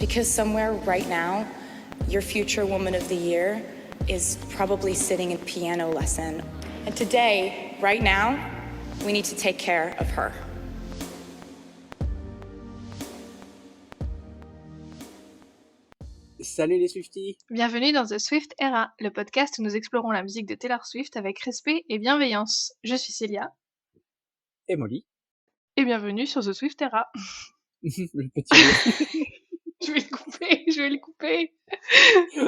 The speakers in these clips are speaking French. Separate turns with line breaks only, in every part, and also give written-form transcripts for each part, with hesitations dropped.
Because somewhere right now, your future Woman of the Year is probably sitting in piano lesson. And today, right now, we need to take care of her.
Salut les Swifties!
Bienvenue dans The Swift Era, le podcast où nous explorons la musique de Taylor Swift avec respect et bienveillance. Je suis Célia.
Et Molly.
Et bienvenue sur The Swift Era.
Le petit mot.
Je vais le couper.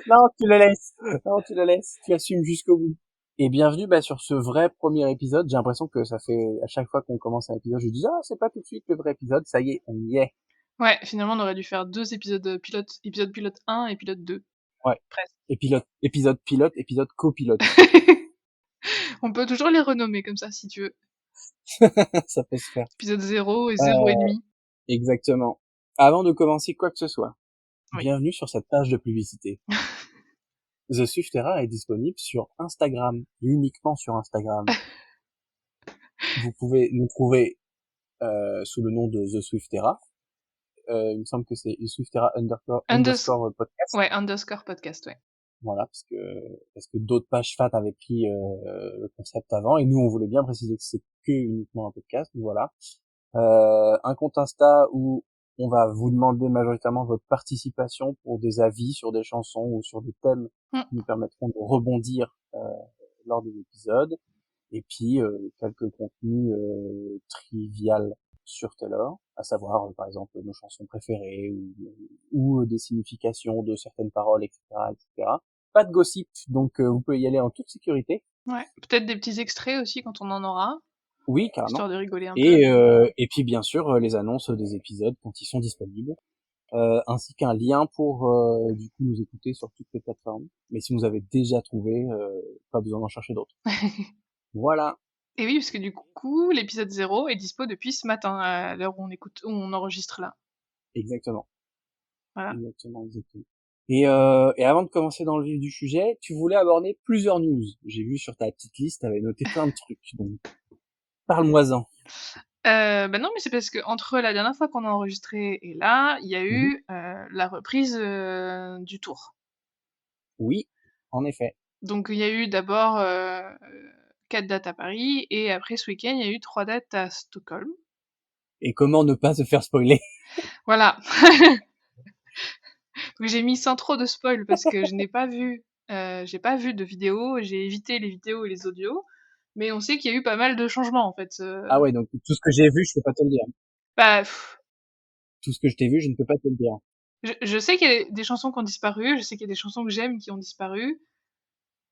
Non, tu le laisses. Tu assumes jusqu'au bout. Et bienvenue sur ce vrai premier épisode. J'ai l'impression que ça fait à chaque fois qu'on commence un épisode, je dis c'est pas tout de suite le vrai épisode. Ça y est, on y est.
Ouais, finalement on aurait dû faire 2 épisodes pilotes, épisode pilote 1 et pilote 2.
Ouais.
Presque.
Épisode pilote, épisode copilote.
On peut toujours les renommer comme ça si tu veux.
Ça peut se faire.
Épisode 0 et 0,5.
Exactement. Avant de commencer quoi que ce soit,
Oui.
Bienvenue sur cette page de publicité. The Swift Era est disponible sur Instagram, uniquement sur Instagram. Vous pouvez nous trouver sous le nom de The Swift Era. Il me semble que c'est Swift Era underscore podcast.
Ouais, underscore podcast, ouais.
Voilà, parce que d'autres pages fat avaient pris le concept avant, et nous on voulait bien préciser que c'est que uniquement un podcast. Voilà. Un compte Insta où on va vous demander majoritairement votre participation pour des avis sur des chansons ou sur des thèmes qui nous permettront de rebondir lors des épisodes. Et puis quelques contenus trivial sur Taylor, à savoir par exemple nos chansons préférées ou des significations de certaines paroles, etc., etc. Pas de gossip, donc vous pouvez y aller en toute sécurité.
Ouais, peut-être des petits extraits aussi quand on en aura.
Oui, carrément.
Histoire de rigoler un peu.
Et puis bien sûr les annonces des épisodes quand ils sont disponibles, ainsi qu'un lien pour du coup nous écouter sur toutes les plateformes. Mais si vous avez déjà trouvé, pas besoin d'en chercher d'autres. Voilà.
Et oui, parce que du coup, l'épisode 0 est dispo depuis ce matin, à l'heure où on enregistre là.
Exactement.
Voilà.
Exactement. Et avant de commencer dans le vif du sujet, tu voulais aborder plusieurs news. J'ai vu sur ta petite liste, t'avais noté plein de trucs, donc parle-moi-en.
Non, mais c'est parce que entre la dernière fois qu'on a enregistré et là, il y a eu la reprise du tour.
Oui, en effet.
Donc il y a eu d'abord 4 dates à Paris, et après ce week-end, il y a eu 3 dates à Stockholm.
Et comment ne pas se faire spoiler?
Voilà. Donc j'ai mis sans trop de spoil parce que je n'ai pas vu, j'ai pas vu de vidéos, j'ai évité les vidéos et les audios, mais on sait qu'il y a eu pas mal de changements en fait.
Ah ouais, donc tout ce que j'ai vu, je peux pas te le dire.
Bah,
Tout ce que je t'ai vu, je ne peux pas te le dire.
je sais qu'il y a des chansons qui ont disparu, je sais qu'il y a des chansons que j'aime qui ont disparu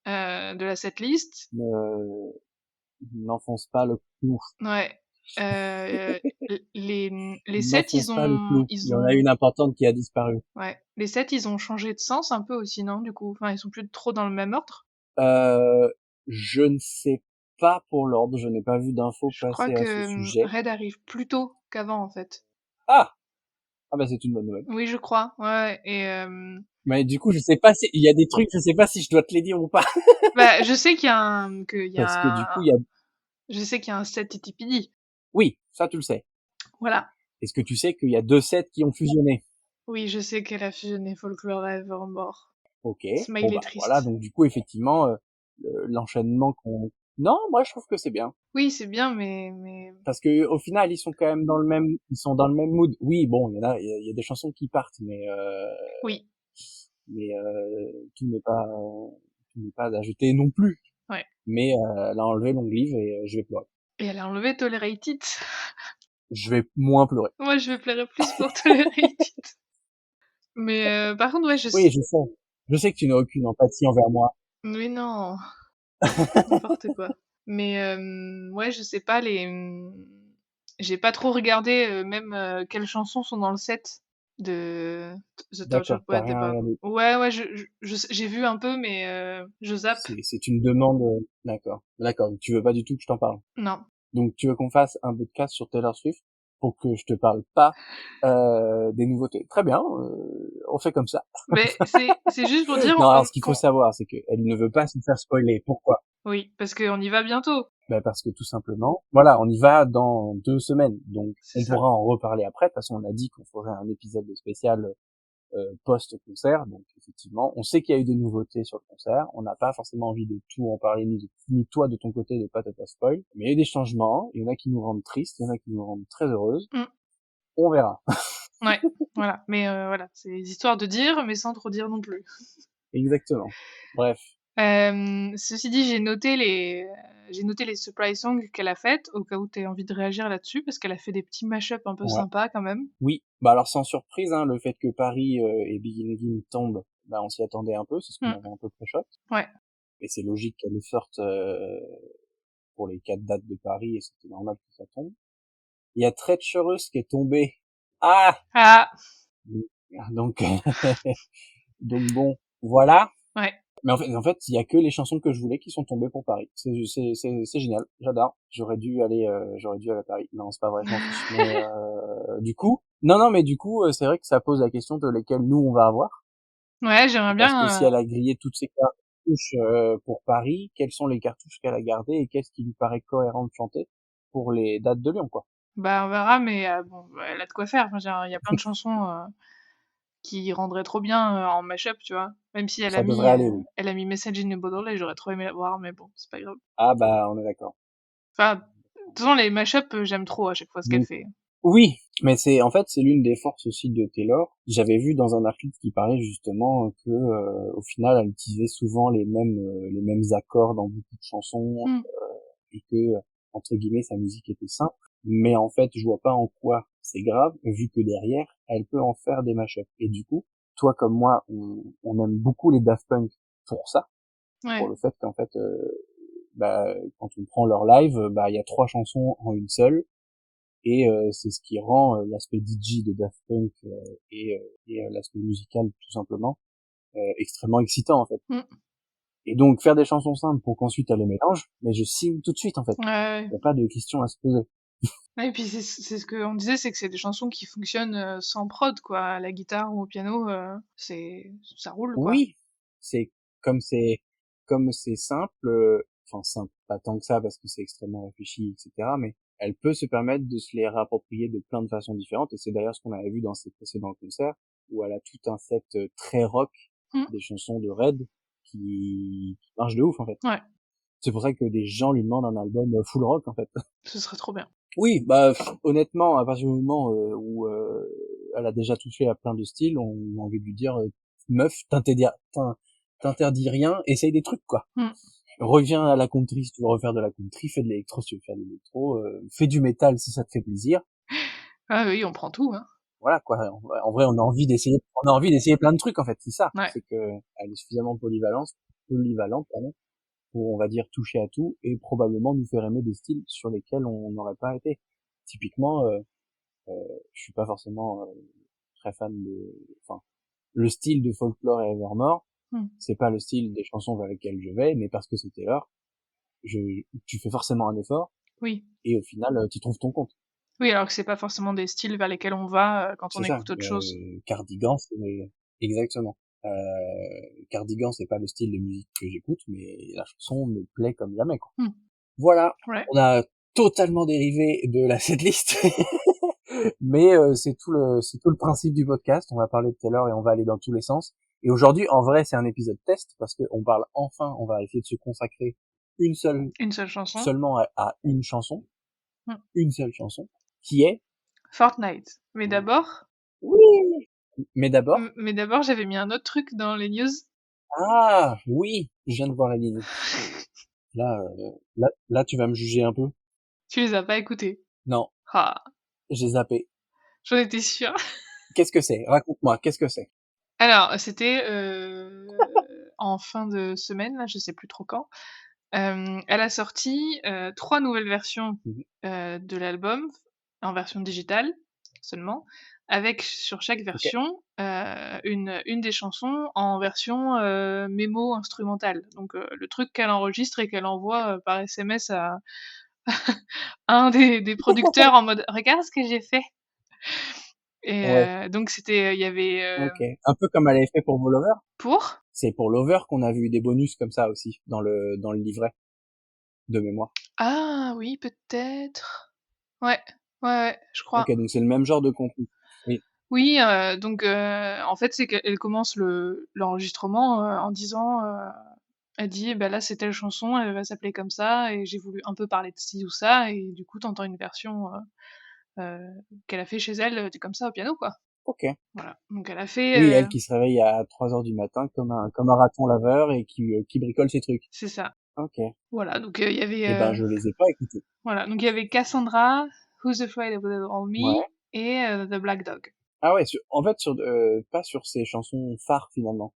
de la setlist.
N'enfonce pas le clou.
Ouais. Les sets,
Il y en a une importante qui a disparu.
Ouais. Les sets, ils ont changé de sens un peu aussi, non, du coup? Enfin, ils sont plus trop dans le même ordre?
Je ne sais pas pour l'ordre, je n'ai pas vu d'infos passer à ce sujet.
Red arrive plus tôt qu'avant, en fait.
Ah bah c'est une bonne nouvelle.
Oui, je crois, ouais, et
Mais du coup, je sais pas si, il y a des trucs, je sais pas si je dois te les dire ou pas.
bah, je sais qu'il y a
Parce que du coup, il y a...
Je sais qu'il y a un set Titipidi.
Oui, ça tu le sais.
Voilà.
Est-ce que tu sais qu'il y a 2 sets qui ont fusionné?
Oui, je sais qu'elle a fusionné Folklore Evermore.
Ok.
Smiley triste.
Voilà, donc du coup, effectivement, l'enchaînement qu'on... Non, moi je trouve que c'est bien.
Oui, c'est bien, mais...
Parce que au final, ils sont quand même dans le même mood. Oui, bon, il y a des chansons qui partent, mais
Oui.
Mais tout n'est pas à jeter non plus.
Ouais.
Mais elle a enlevé Long Live et je vais pleurer.
Et elle a enlevé Tolerated.
Je vais moins pleurer.
Moi, je vais pleurer plus pour Tolerated. Mais par contre, ouais,
Oui, je sais. Je sais que tu n'as aucune empathie envers moi.
Mais non. N'importe quoi. Mais ouais, je sais pas, j'ai pas trop regardé même quelles chansons sont dans le set de The Tortured Poet Above. Ouais, j'ai vu un peu, mais je zappe.
C'est une demande. D'accord. Tu veux pas du tout que je t'en parle?
Non.
Donc tu veux qu'on fasse un podcast sur Taylor Swift pour que je te parle pas des nouveautés. Très bien, on fait comme ça.
Mais c'est juste pour dire.
Non, alors ce qu'il faut savoir, c'est qu'elle ne veut pas se faire spoiler. Pourquoi?
Oui, parce qu'on y va bientôt.
Parce que tout simplement, voilà, on y va dans 2 semaines, donc on pourra en reparler après. De toute façon, on a dit qu'on ferait un épisode spécial post-concert. Donc effectivement, on sait qu'il y a eu des nouveautés sur le concert. On n'a pas forcément envie de tout en parler, ni toi de ton côté de pas te faire spoil. Mais il y a eu des changements. Il y en a qui nous rendent tristes, il y en a qui nous rendent très heureuses.
Mm.
On verra.
Ouais, voilà. Mais voilà, c'est histoire de dire, mais sans trop dire non plus.
Exactement. Bref.
Ceci dit, j'ai noté les surprise songs qu'elle a faites, au cas où tu envie de réagir là-dessus, parce qu'elle a fait des petits mash-up un peu
Ouais.
sympas quand même.
Oui. Bah alors sans surprise, hein, le fait que Paris et Begin Again tombent, bah on s'y attendait un peu, c'est ce qu'on avait un peu pré-shot.
Ouais.
Et c'est logique qu'elle le sorte pour les 4 dates de Paris, et c'était normal que ça tombe. Il y a Treacherous qui est tombé. Ah! Donc, donc bon, voilà.
Ouais.
Mais en fait, il y a que les chansons que je voulais qui sont tombées pour Paris. C'est génial. J'adore. J'aurais dû aller à Paris. Non, c'est pas vrai, je m'en fiche. Mais, du coup, mais du coup, c'est vrai que ça pose la question de lesquelles nous on va avoir.
Ouais, j'aimerais
Parce que
bien.
si elle a grillé toutes ses cartouches, pour Paris, quelles sont les cartouches qu'elle a gardées et qu'est-ce qui lui paraît cohérent de chanter pour les dates de Lyon, quoi.
Bah, on verra, mais bon, elle a de quoi faire. Enfin, il y a plein de chansons qui rendraient trop bien en mashup, tu vois. Même si
Ça devrait aller, oui.
elle a mis Message in a Bottle et j'aurais trop aimé la voir, mais bon, c'est pas grave.
Ah bah, on est d'accord.
Enfin, de toute façon, les mashups, j'aime trop à chaque fois ce qu'elle
Donc,
fait.
oui, mais c'est l'une des forces aussi de Taylor. J'avais vu dans un article qui parlait justement que au final elle utilisait souvent les mêmes accords dans beaucoup de chansons
Mm.
et que entre guillemets sa musique était simple. Mais en fait, je vois pas en quoi c'est grave vu que derrière elle peut en faire des mashups. Et du coup, toi comme moi, on aime beaucoup les Daft Punk pour ça, pour
Ouais.
le fait qu'en fait, bah, quand on prend leur live, bah il y a 3 chansons en une seule. Et c'est ce qui rend l'aspect DJ de Daft Punk et l'aspect musical tout simplement extrêmement excitant en fait.
Mm.
Et donc faire des chansons simples pour qu'ensuite elle les mélange, mais je signe tout de suite en fait.
Ouais.
Il n'y a pas de question à se poser.
Ouais, et puis c'est ce qu'on disait, c'est que c'est des chansons qui fonctionnent sans prod, quoi. À la guitare ou au piano, ça roule, quoi.
Oui, c'est c'est comme c'est simple, enfin simple, pas tant que ça parce que c'est extrêmement réfléchi, etc. Mais elle peut se permettre de se les réapproprier de plein de façons différentes. Et c'est d'ailleurs ce qu'on avait vu dans ses précédents concerts où elle a tout un set très rock,
Mm.
des chansons de Red qui marchent de ouf en fait.
Ouais,
C'est pour ça que des gens lui demandent un album full rock en fait.
ce serait trop bien.
Oui, bah honnêtement, à partir du moment où elle a déjà touché à plein de styles, on a envie de lui dire meuf, t'interdis rien, essaye des trucs quoi.
Mm.
Reviens à la country si tu veux refaire de la country, fais de l'électro si tu veux faire de l'électro, fais du métal si ça te fait plaisir.
Ah oui, on prend tout, hein.
Voilà quoi. En vrai, on a envie d'essayer plein de trucs en fait, c'est ça.
Ouais.
C'est que elle est suffisamment polyvalente, pardon, pour on va dire toucher à tout et probablement nous faire aimer des styles sur lesquels on n'aurait pas été. Typiquement, je suis pas forcément très fan enfin, le style de Folklore et Evermore,
Mm.
c'est pas le style des chansons vers lesquelles je vais, mais parce que c'est Taylor, tu fais forcément un effort
Oui.
et au final, tu trouves ton compte.
Oui, alors que c'est pas forcément des styles vers lesquels on va quand on
C'est ça.
écoute autre chose.
Cardigan, c'est exactement. Cardigan, c'est pas le style de musique que j'écoute, mais la chanson me plaît comme jamais, quoi.
Mm.
Voilà.
Ouais.
On a totalement dérivé de la setlist. Mais c'est tout le principe du podcast. On va parler de Taylor et on va aller dans tous les sens. Et aujourd'hui, en vrai, c'est un épisode test parce qu'on parle enfin, on va essayer de se consacrer
Une seule chanson.
seulement à une chanson,
Mm.
une seule chanson, qui est.
Fortnite. Mais d'abord,
Oui. Mais d'abord,
mais d'abord, j'avais mis un autre truc dans les news.
ah oui, je viens de voir la ligne. Là, tu vas me juger un peu.
Tu les as pas écoutés.
Non,
Ah,
j'ai zappé.
j'en étais sûre.
Qu'est-ce que c'est? Raconte-moi, qu'est-ce que c'est?
Alors, c'était en fin de semaine, là, je sais plus trop quand. Elle a sorti 3 nouvelles versions
Mhm.
de l'album en version digitale seulement, avec sur chaque
Ok.
version une des chansons en version mémo instrumentale. Donc le truc qu'elle enregistre et qu'elle envoie par SMS à un des producteurs en mode regarde ce que j'ai fait. Et
Ouais.
donc c'était, il y avait
Ok. Un peu comme elle avait fait pour Lover.
pour
C'est pour Lover qu'on a vu des bonus comme ça aussi dans le livret de mémoire.
ah oui peut-être ouais ouais ouais je
Ok,
crois.
donc c'est le même genre de contenu. Oui.
Oui, donc en fait, c'est qu'elle commence l'enregistrement en disant, elle dit, bah là, c'est telle chanson, elle va s'appeler comme ça, et j'ai voulu un peu parler de ci ou ça, et du coup, t'entends une version qu'elle a fait chez elle, comme ça au piano, quoi.
Ok.
Voilà. Donc elle a fait,
Oui, elle qui se réveille à 3 heures du matin comme un raton laveur et qui bricole ses trucs.
c'est ça.
Ok.
Voilà. Donc il y avait,
Eh ben, je les ai pas écoutés.
voilà. Donc il y avait Cassandra, Who's Afraid of Little Old Me,
Ouais.
et The Black Dog.
Ah ouais, en fait, pas sur ces chansons phares finalement.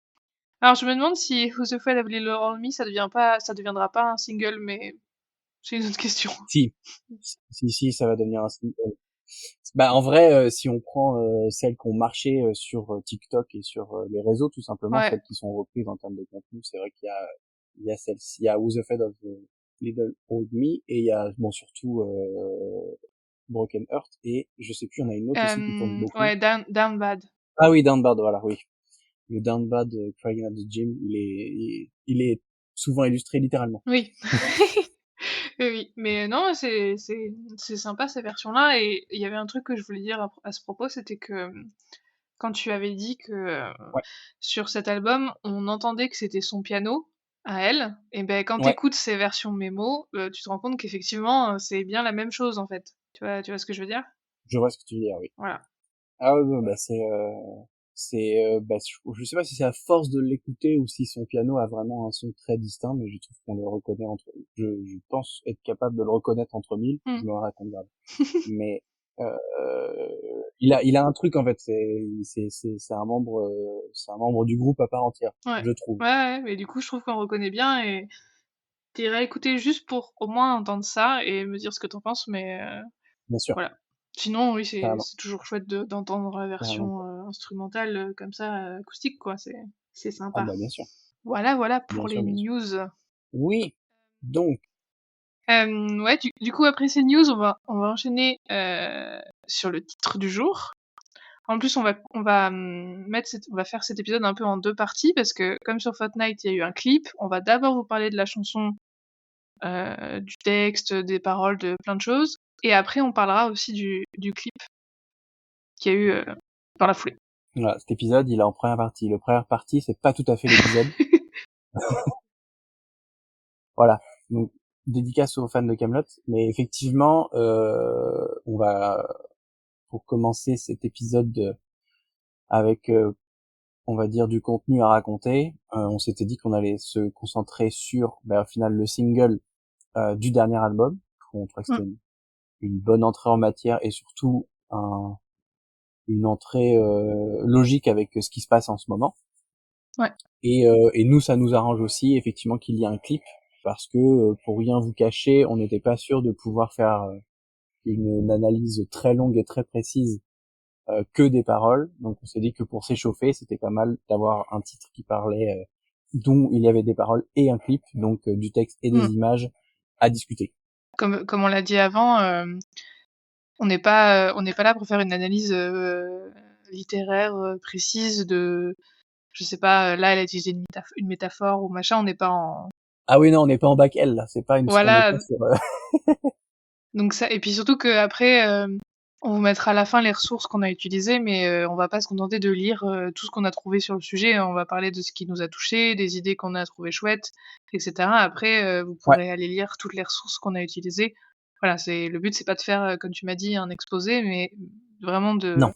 Alors je me demande si Who's Afraid of Little Old Me, ça deviendra pas un single, mais c'est une autre question.
Si, si, ça va devenir un single. Bah en vrai, si on prend celles qui ont marché sur TikTok et sur les réseaux, tout simplement,
Ouais.
celles qui sont reprises en termes de contenu, c'est vrai qu'il y a celle-ci, il y a Who's Afraid of the Little Old Me et il y a bon surtout Broken Heart et je sais plus, il y en a une autre aussi qui tourne beaucoup.
Ouais, Down Bad.
Ah oui, Down Bad, voilà, oui. Le Down Bad Crying at the Gym, il est souvent illustré littéralement.
Oui. Oui, oui. Mais non, c'est sympa ces versions-là. Et il y avait un truc que je voulais dire à ce propos, c'était que quand tu avais dit que
Ouais,
sur cet album, on entendait que c'était son piano à elle, et ben quand
ouais,
t'écoutes ces versions mémo, tu te rends compte qu'effectivement, c'est bien la même chose en fait. Tu vois ce que je veux dire?
je vois ce que tu veux dire, oui.
Voilà.
Ah ouais, ouais, bah bah, je sais pas si c'est à force de l'écouter ou si son piano a vraiment un son très distinct, mais je trouve qu'on le reconnaît je pense être capable de le reconnaître entre mille, je
Hmm.
me raconte grave. Mais, il a un truc, en fait, c'est un membre du groupe à part entière,
Ouais.
je trouve.
Ouais, ouais, mais du coup, je trouve qu'on le reconnaît bien et t'irais écouter juste pour au moins entendre ça et me dire ce que t'en penses, mais
Bien sûr,
voilà. Sinon, oui,
carrément,
c'est toujours chouette d'entendre la
carrément.
version instrumentale comme ça, acoustique, quoi. C'est
Ah
sympa.
bah, bien sûr,
Voilà, voilà
bien
pour
sûr,
les
bien sûr.
news.
Oui, donc,
Ouais, du coup, après ces news, on va enchaîner sur le titre du jour. En plus, on va faire cet épisode un peu en deux parties parce que, comme sur Fortnite, il y a eu un clip. On va d'abord vous parler de la chanson, du texte, des paroles, de plein de choses. Et après, on parlera aussi du clip qu'il y a eu dans la foulée.
voilà, cet épisode, il est en première partie. Le première partie, c'est pas tout à fait l'épisode. Voilà. Donc, dédicace aux fans de Camelot. Mais effectivement, on va, pour commencer cet épisode avec, on va dire, du contenu à raconter, on s'était dit qu'on allait se concentrer sur, au final, le single du dernier album. On trouvait que
Mm.
c'était une bonne entrée en matière et surtout une entrée logique avec ce qui se passe en ce moment.
Ouais.
Et nous, ça nous arrange aussi, effectivement, qu'il y ait un clip, parce que, pour rien vous cacher, on n'était pas sûr de pouvoir faire une analyse très longue et très précise que des paroles. Donc on s'est dit que pour s'échauffer, c'était pas mal d'avoir un titre qui parlait, dont il y avait des paroles et un clip, donc du texte et
Mm.
des images à discuter.
Comme on l'a dit avant, on n'est pas là pour faire une analyse littéraire précise de, je sais pas, là elle a utilisé une métaphore ou machin, on n'est pas en,
Ah oui, non, on n'est pas en bac L, là. On n'est pas
voilà.
sur,
Donc ça, et puis surtout que après, on vous mettra à la fin les ressources qu'on a utilisées, mais on va pas se contenter de lire tout ce qu'on a trouvé sur le sujet. On va parler de ce qui nous a touché, des idées qu'on a trouvées chouettes, etc. Après, vous
ouais.
pourrez aller lire toutes les ressources qu'on a utilisées. Voilà, le but, c'est pas de faire, comme tu m'as dit, un exposé, mais vraiment
Non.
de
Non,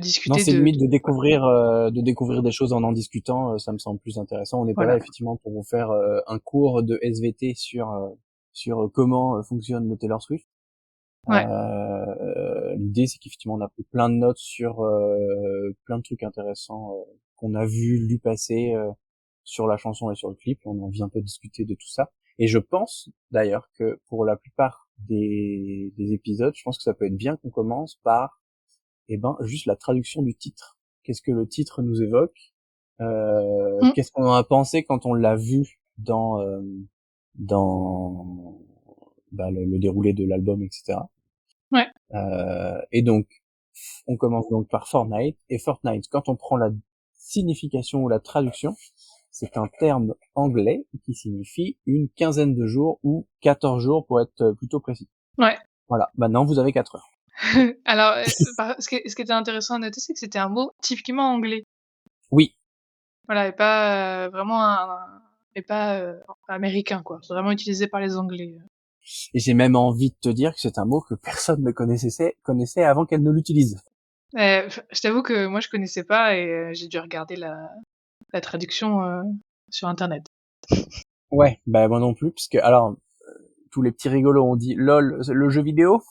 discuter
c'est limite
voilà.
de découvrir des choses en discutant, ça me semble plus intéressant. On n'est pas là,
Voilà.
effectivement, pour vous faire un cours de SVT sur comment fonctionne le Taylor Swift.
Ouais.
L'idée, c'est qu'effectivement, on a pris plein de notes sur plein de trucs intéressants qu'on a vu, lu passer sur la chanson et sur le clip. On en vient un peu discuter de tout ça. Et je pense, d'ailleurs, que pour la plupart des épisodes, je pense que ça peut être bien qu'on commence par, juste la traduction du titre. Qu'est-ce que le titre nous évoque?
Mmh.
Qu'est-ce qu'on en a pensé quand on l'a vu dans le déroulé de l'album, etc.
Ouais.
Et donc, on commence donc par Fortnite. Et Fortnite, quand on prend la signification ou la traduction, c'est un terme anglais qui signifie une quinzaine de jours ou 14 jours pour être plutôt précis.
Ouais.
Voilà. Maintenant, vous avez 4 heures.
Alors, ce qui était intéressant à noter, c'est que c'était un mot typiquement anglais.
Oui,
Voilà, et pas vraiment et pas américain, quoi. Vraiment utilisé par les Anglais.
et j'ai même envie de te dire que c'est un mot que personne ne connaissait avant qu'elle ne l'utilise.
Je t'avoue que moi, je connaissais pas et j'ai dû regarder la traduction sur Internet.
Ouais, bah moi non plus, puisque alors tous les petits rigolos ont dit lol, le jeu vidéo.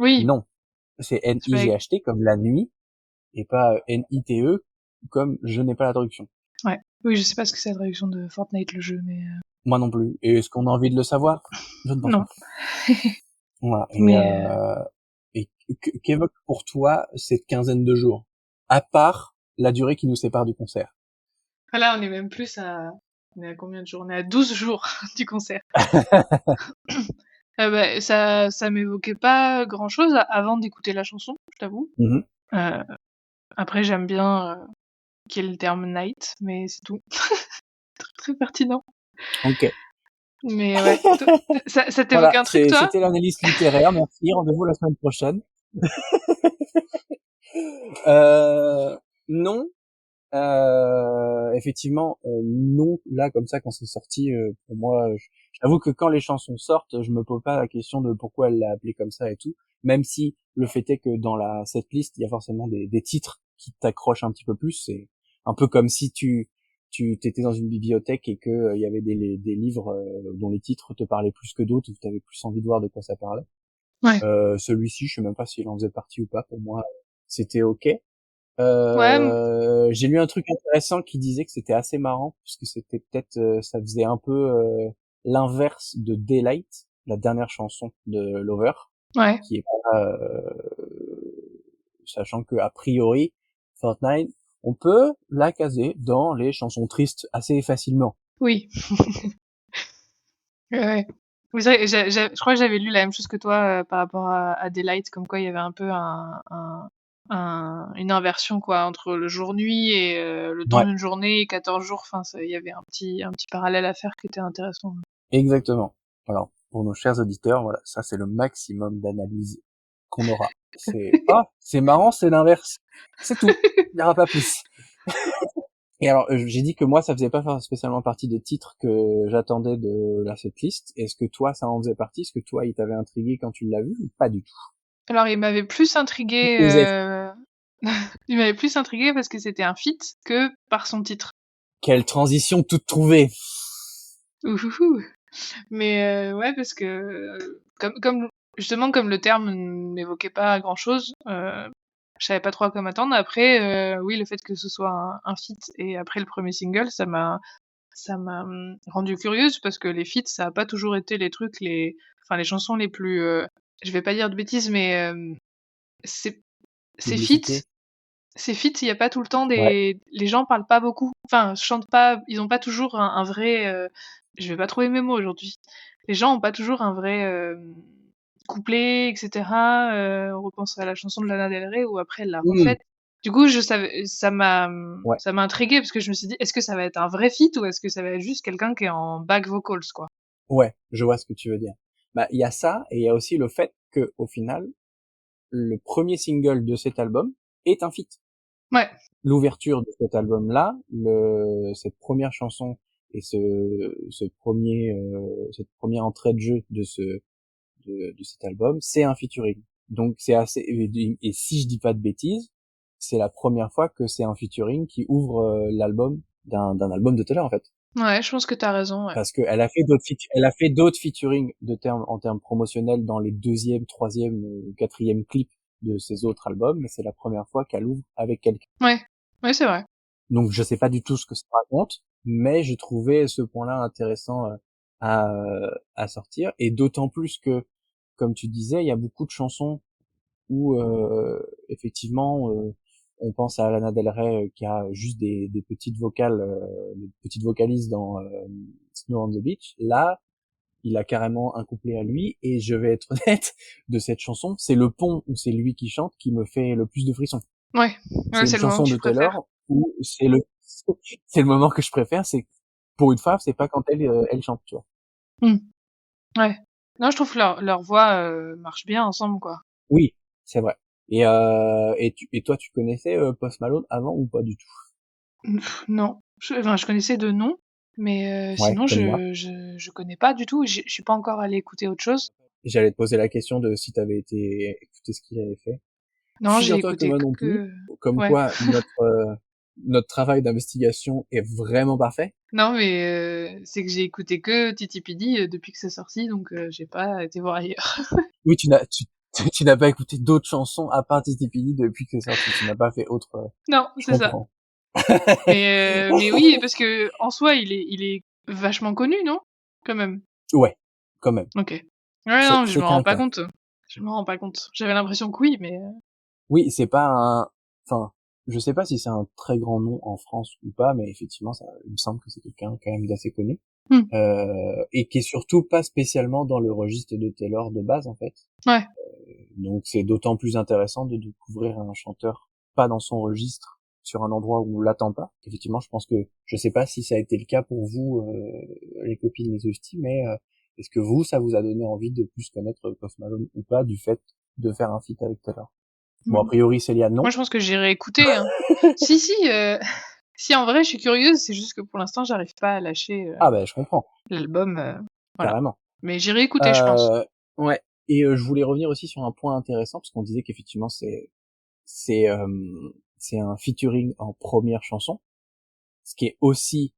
Oui,
Non, c'est
tu m'avais-
N-I-G-H-T comme la nuit et pas N-I-T-E comme je n'ai pas la traduction.
ouais. Oui, je sais pas ce que c'est la traduction de Fortnite, le jeu, mais
Moi non plus. Et est-ce qu'on a envie de le savoir? Je ne pense
non.
pas. Voilà.
Mais
Et qu'évoque pour toi cette quinzaine de jours? À part la durée qui nous sépare du concert.
là, on est même plus à... On est à combien de jours? On est à 12 jours du concert. Ça m'évoquait pas grand-chose avant d'écouter la chanson, je t'avoue.
Mhm.
Euh, Après, j'aime bien qu'il y ait le terme night, mais c'est tout. Très, très pertinent.
Ok.
Mais ouais. Ça t'évoque
Voilà,
un truc, toi?
c'était l'analyse littéraire. Merci. Rendez-vous la semaine prochaine. Euh, non, effectivement, non. Là, comme ça, quand c'est sorti, pour moi, j'avoue que quand les chansons sortent, je me pose pas la question de pourquoi elle l'a appelé comme ça et tout. Même si le fait est que dans la setlist, il y a forcément des titres qui t'accrochent un petit peu plus. C'est un peu comme si tu t'étais dans une bibliothèque et que il y avait des livres dont les titres te parlaient plus que d'autres, où tu avais plus envie de voir de quoi ça parlait.
Ouais.
Celui-ci, je sais même pas s'il en faisait partie ou pas. Pour moi, c'était ok.
Ouais,
J'ai lu un truc intéressant qui disait que c'était assez marrant parce que c'était peut-être ça faisait un peu l'inverse de Daylight, la dernière chanson de Lover,
ouais.
qui est pas sachant que a priori Fortnite, on peut la caser dans les chansons tristes assez facilement.
Oui. Ouais, ouais. Oui, c'est vrai, je crois que j'avais lu la même chose que toi par rapport à Daylight, comme quoi il y avait un peu une inversion quoi entre le jour-nuit et le temps
Ouais,
d'une journée et 14 jours. Enfin, il y avait un petit parallèle à faire qui était intéressant.
exactement. Alors, pour nos chers auditeurs, voilà, ça c'est le maximum d'analyse qu'on aura. C'est c'est marrant, c'est l'inverse. C'est tout. Il n'y aura pas plus. Et alors, j'ai dit que moi, ça faisait pas spécialement partie des titres que j'attendais de la setlist. Est-ce que toi, ça en faisait partie? Est-ce que toi, il t'avait intrigué quand tu l'as vu ou pas du tout?
Alors, il m'avait plus intrigué.
Osef.
Il m'avait plus intrigué parce que c'était un feat que par son titre.
Quelle transition toute trouvée.
Ouhouhou. Mais ouais, parce que justement comme le terme n'évoquait pas grand-chose, je savais pas trop à quoi m'attendre. Après, oui, le fait que ce soit un feat et après le premier single, ça m'a rendue curieuse parce que les feats, ça a pas toujours été les trucs enfin les chansons les plus, je vais pas dire de bêtises, mais c'est ces feats,
Publicité.
il y a pas tout le temps
Ouais.
les gens parlent pas beaucoup, enfin chantent pas, ils ont pas toujours un vrai, je vais pas trouver mes mots aujourd'hui. Les gens ont pas toujours un vrai couplet, etc. On repense à la chanson de Lana Del Rey où après elle l'a
Hmm.
refaite. Du coup, je savais,
Ouais.
ça m'a intriguée parce que je me suis dit, est-ce que ça va être un vrai feat ou est-ce que ça va être juste quelqu'un qui est en back vocals, quoi.
Ouais. Je vois ce que tu veux dire. Bah, il y a ça et il y a aussi le fait que, au final, le premier single de cet album est un feat.
Ouais,
L'ouverture de cet album-là, cette première chanson et ce premier, cette première entrée de jeu de cet album, c'est un featuring. Donc c'est assez, et si je dis pas de bêtises, c'est la première fois que c'est un featuring qui ouvre l'album d'un album de Taylor en fait.
ouais, je pense que t'as raison, ouais.
Parce qu'elle a fait elle a fait d'autres featuring en termes promotionnels dans les deuxième, troisième, quatrième clips de ses autres albums, mais c'est la première fois qu'elle ouvre avec quelqu'un.
Ouais, ouais, c'est vrai.
Donc je sais pas du tout ce que ça raconte, mais je trouvais ce point-là intéressant à sortir, et d'autant plus que, comme tu disais, il y a beaucoup de chansons où effectivement on pense à Lana Del Rey qui a juste des petites vocales, des petites vocalises dans Snow on the Beach. Là, il a carrément un couplet à lui, et je vais être honnête, de cette chanson, c'est le pont où c'est lui qui chante qui me fait le plus de frissons.
Ouais, ouais,
C'est une
c'est le moment
chanson
que
de
tu préfères.
Taylor où c'est le moment que je préfère, c'est pour une fois, c'est pas quand elle chante, tu vois.
Hmm, ouais. Non, je trouve que leur voix marche bien ensemble, quoi.
Oui, c'est vrai. Et toi, tu connaissais Post Malone avant ou pas du tout?
Non, enfin, je connaissais de nom, mais
Ouais,
sinon
comme moi.
je connais pas du tout. Je suis pas encore allée écouter autre chose.
J'allais te poser la question de si t'avais été écouter ce qu'il avait fait.
Non, j'ai
Figure-toi que
écouté
moi non plus.
que
Comme
ouais.
quoi, notre travail d'investigation est vraiment parfait.
Non, mais c'est que j'ai écouté que Titi Pidi depuis que c'est sorti, donc j'ai pas été voir ailleurs.
Oui, tu n'as pas écouté d'autres chansons à part Titi Pili depuis que c'est sorti. Tu n'as pas fait autre.
Non,
Je
c'est ça.
comprends.
Mais oui, parce que en soi, il est vachement connu, non? Quand même.
Ouais, quand même.
Ok. Ouais, non, je me
C'est
rends
un
pas
cas.
compte. Je me rends pas compte. J'avais l'impression que oui, mais
Oui, c'est pas un. Enfin, je sais pas si c'est un très grand nom en France ou pas, mais effectivement, ça, il me semble que c'est quelqu'un quand même d'assez connu.
hmm,
Et qui est surtout pas spécialement dans le registre de Taylor de base en fait.
ouais.
Donc c'est d'autant plus intéressant de découvrir un chanteur pas dans son registre sur un endroit où on l'attend pas. Effectivement, je pense que je sais pas si ça a été le cas pour vous, les copines les hosties, mais est-ce que vous, ça vous a donné envie de plus connaître Post Malone ou pas du fait de faire un feat avec Taylor? Bon, a
Hmm.
priori, Célia,
Moi,
non.
je pense que j'irai écouter, hein. Si, si, si, en vrai, je suis curieuse, c'est juste que pour l'instant, j'arrive pas à lâcher
Ah ben, je comprends,
l'album, voilà.
carrément.
Mais j'irai écouter, je pense.
Euh, ouais. Et je voulais revenir aussi sur un point intéressant parce qu'on disait qu'effectivement c'est euh, c'est un featuring en première chanson. Ce qui est aussi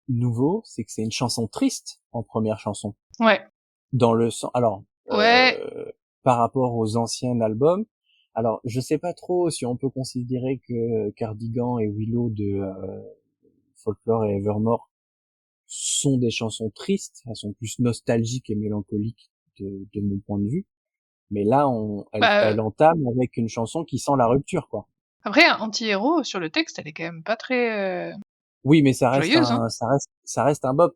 nouveau, c'est que c'est une chanson triste en première chanson.
Ouais.
Dans le sens, alors
Ouais.
par rapport aux anciens albums. Alors je sais pas trop si on peut considérer que Cardigan et Willow de Folklore et Evermore sont des chansons tristes. Elles sont plus nostalgiques et mélancoliques de mon point de vue. Mais là,
Bah,
elle entame avec une chanson qui sent la rupture, quoi.
après, Anti-Héros, sur le texte, elle est quand même pas très
Oui, mais
joyeuse, hein.
ça reste un bop.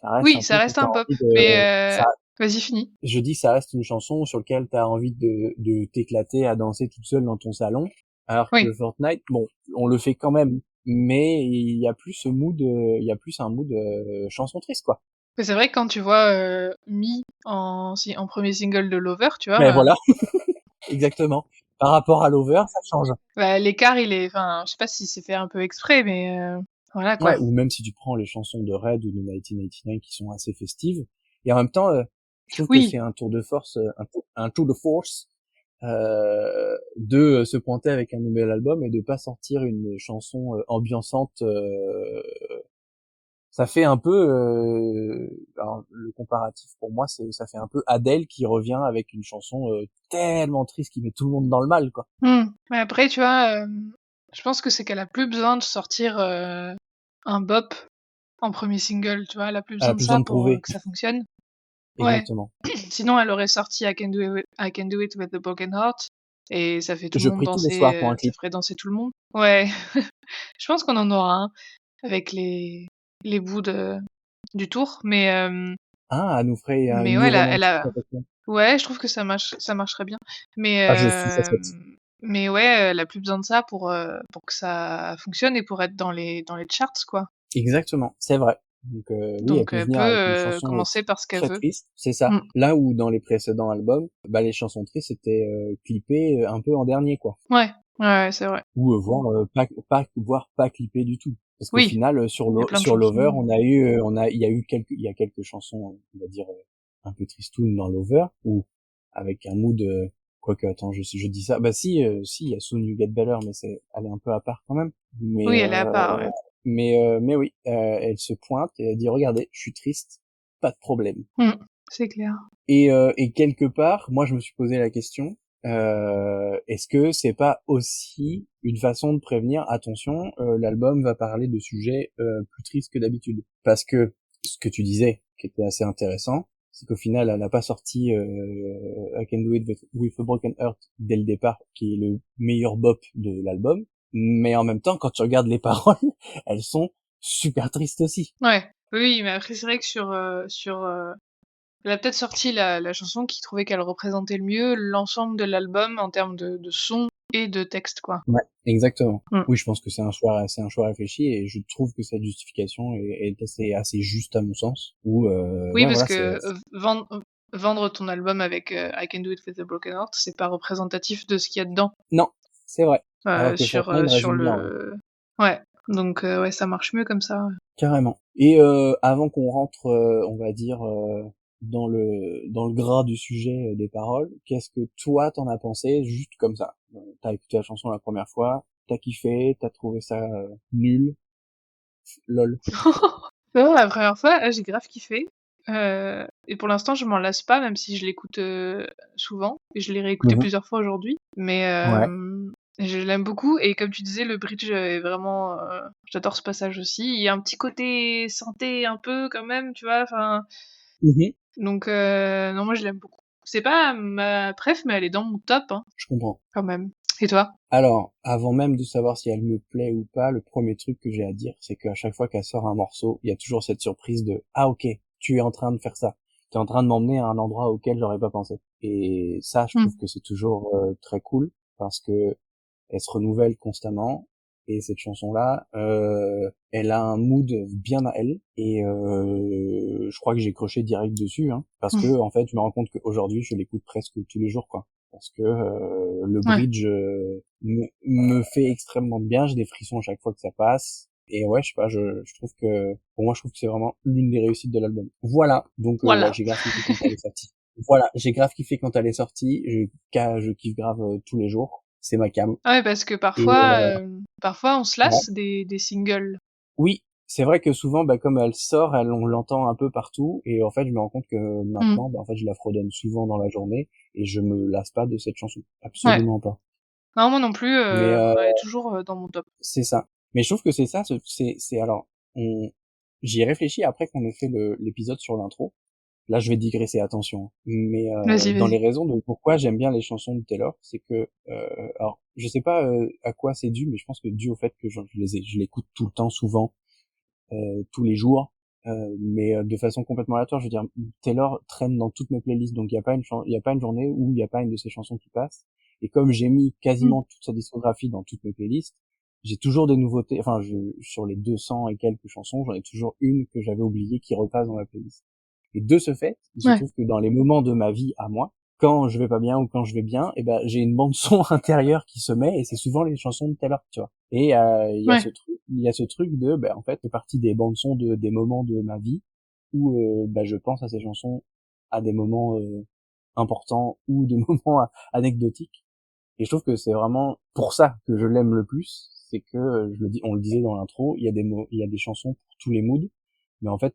Ça reste
Oui,
un
ça
truc où
reste
t'as
un pop.
envie
Mais
de, ça,
vas-y, finis.
je dis, ça reste une chanson sur laquelle t'as envie de t'éclater à danser toute seule dans ton salon. Alors que
Oui.
Fortnite, bon, on le fait quand même, mais il y a plus ce mood, il y a plus un mood chanson triste, quoi.
Mais c'est vrai que quand tu vois Me en premier single de Lover, tu vois,
Mais voilà, exactement. Par rapport à l'over, ça change.
bah, l'écart, il est, enfin, je sais pas si c'est fait un peu exprès, mais voilà
Ouais,
quoi.
ou même si tu prends les chansons de Red ou de 1989 qui sont assez festives. Et en même temps, je trouve que c'est
Oui,
un tour de force, un tour de force de se pointer avec un nouvel album et de pas sortir une chanson ambiançante. Ça fait un peu, alors, le comparatif pour moi, c'est ça fait un peu Adele qui revient avec une chanson tellement triste qui met tout le monde dans le mal, quoi.
Mais après, tu vois, je pense que c'est qu'elle a plus besoin de sortir un bop en premier single, tu vois, elle a plus
Elle a
besoin de
plus besoin
ça
de
pour
prouver.
que ça fonctionne. Ouais.
Exactement.
Sinon, elle aurait sorti I Can Do It with a Broken Heart et ça fait tout le
Je
monde
prie tous les
danser,
soirs pour un
ça
clip.
ferait danser tout le monde. Ouais, je pense qu'on en aura un avec les bouts du tour,
Ah, elle nous ferait une
mais ouais,
nuit romantique
elle a,
avec nous.
ouais, je trouve que ça marcherait bien. Mais
Ah, je suis facettes.
mais ouais, elle a plus besoin de ça pour que ça fonctionne et pour être dans les charts, quoi.
Exactement, c'est vrai. Donc oui, elle
Donc
peut
elle
venir
peut
avec une chanson
commencer par ce qu'elle
très
veut.
triste, c'est ça.
Mm.
Là où dans les précédents albums, bah les chansons tristes étaient clippées un peu en dernier, quoi.
Ouais, ouais, c'est vrai.
Ou voire pas clippées du tout. Parce qu'au
Oui,
final,
il y a plein de
sur Lover,
chansons.
il y a quelques chansons, on va dire un peu tristounes dans Lover, ou avec un mood, quoique attends, je dis ça, bah si, il y a Soon You Get Better, mais elle est un peu à part quand même.
Oui, elle est à part, ouais.
Mais oui, elle se pointe et elle dit regardez, je suis triste, pas de problème.
Mm, c'est clair.
Et quelque part, moi je me suis posé la question, est-ce que c'est pas aussi une façon de prévenir attention, l'album va parler de sujets plus tristes que d'habitude. Parce que ce que tu disais, qui était assez intéressant, c'est qu'au final, elle n'a pas sorti I Can Do It with a Broken Heart dès le départ, qui est le meilleur bop de l'album. Mais en même temps, quand tu regardes les paroles, elles sont super tristes aussi.
Ouais. Oui, mais après c'est vrai que elle a peut-être sorti la chanson qui trouvait qu'elle représentait le mieux l'ensemble de l'album en termes de son et de texte, quoi.
Ouais, exactement.
Mm.
Oui, je pense que c'est un choix réfléchi et je trouve que cette justification est assez juste à mon sens. Ou
Oui,
ouais,
parce
voilà,
que vendre ton album avec I Can Do It With a Broken Heart, c'est pas représentatif de ce qu'il y a dedans.
Non, c'est vrai. Alors que Fortnite
Sur
résume bien, ouais.
le... Ouais, donc ouais, ça marche mieux comme ça.
Carrément. Et avant qu'on rentre, on va dire, dans le gras du sujet des paroles, qu'est-ce que toi t'en as pensé, juste comme ça? T'as écouté la chanson la première fois, t'as kiffé, t'as trouvé ça nul, lol.
Non, la première fois, j'ai grave kiffé. Et pour l'instant, je m'en lasse pas, même si je l'écoute souvent. Et je l'ai réécouté
Mhm.
plusieurs fois aujourd'hui. Mais
Ouais.
je l'aime beaucoup. Et comme tu disais, le bridge est vraiment... j'adore ce passage aussi. Il y a un petit côté synthé un peu quand même, tu vois. Enfin,
Mhm.
donc, non, moi, je l'aime beaucoup. C'est pas ma préf, mais elle est dans mon top, hein,
Je comprends.
quand même. Et toi?
Alors, avant même de savoir si elle me plaît ou pas, le premier truc que j'ai à dire, c'est qu'à chaque fois qu'elle sort un morceau, il y a toujours cette surprise de «Ah ok, tu es en train de faire ça. Tu es en train de m'emmener à un endroit auquel j'aurais pas pensé.» Et ça, je
Hmm.
trouve que c'est toujours très cool, parce que elle se renouvelle constamment, et cette chanson-là, elle a un mood bien à elle, et je crois que j'ai croché direct dessus, hein, parce que en fait, je me rends compte qu'aujourd'hui, je l'écoute presque tous les jours, quoi. Parce que le
Ouais.
bridge me fait extrêmement de bien, j'ai des frissons à chaque fois que ça passe. Et ouais, je sais pas, je trouve que, pour moi, je trouve que c'est vraiment l'une des réussites de l'album. Voilà. Donc, ouais,
Voilà.
j'ai grave kiffé quand elle est sortie. Voilà, j'ai grave kiffé quand elle est sortie. Je kiffe grave tous les jours. C'est ma cam.
Ah ouais, parce que
Et
parfois on se
ouais.
lasse des singles.
Oui, c'est vrai que souvent, bah, comme elle sort, on l'entend un peu partout. Et en fait, je me rends compte que
Hmm.
maintenant, bah, en fait, je la fredonne souvent dans la journée et je me lasse pas de cette chanson.
Ouais.
Absolument pas.
Non, moi non plus,
Mais
elle est toujours dans mon top.
c'est ça. Mais je trouve que c'est ça. C'est alors, j'y ai réfléchi après qu'on ait fait l'épisode sur l'intro. Là, je vais digresser, attention. Mais
Vas-y,
dans les
vas-y.
raisons de pourquoi j'aime bien les chansons de Taylor, c'est que, alors, je sais pas à quoi c'est dû, mais je pense que dû au fait que je l'écoute tout le temps, souvent, tous les jours, mais de façon complètement aléatoire. Je veux dire, Taylor traîne dans toutes mes playlists, donc il y a pas une journée où il y a pas une de ses chansons qui passe. Et comme j'ai mis
Hmm.
quasiment toute sa discographie dans toutes mes playlists, j'ai toujours des nouveautés. Enfin, sur les 200 et quelques chansons, j'en ai toujours une que j'avais oubliée qui repasse dans ma playlist. Et de ce fait, il se
Ouais,
trouve que dans les moments de ma vie à moi, quand je vais pas bien ou quand je vais bien, eh ben j'ai une bande son intérieure qui se met, et c'est souvent les chansons de Taylor, tu vois. Et
ouais,
il y a ce truc de, ben en fait, c'est partie des bandes son de des moments de ma vie où ben je pense à ces chansons à des moments importants ou des moments anecdotiques. Et je trouve que c'est vraiment pour ça que je l'aime le plus, c'est que on le disait dans l'intro, il y a des chansons pour tous les moods, mais en fait,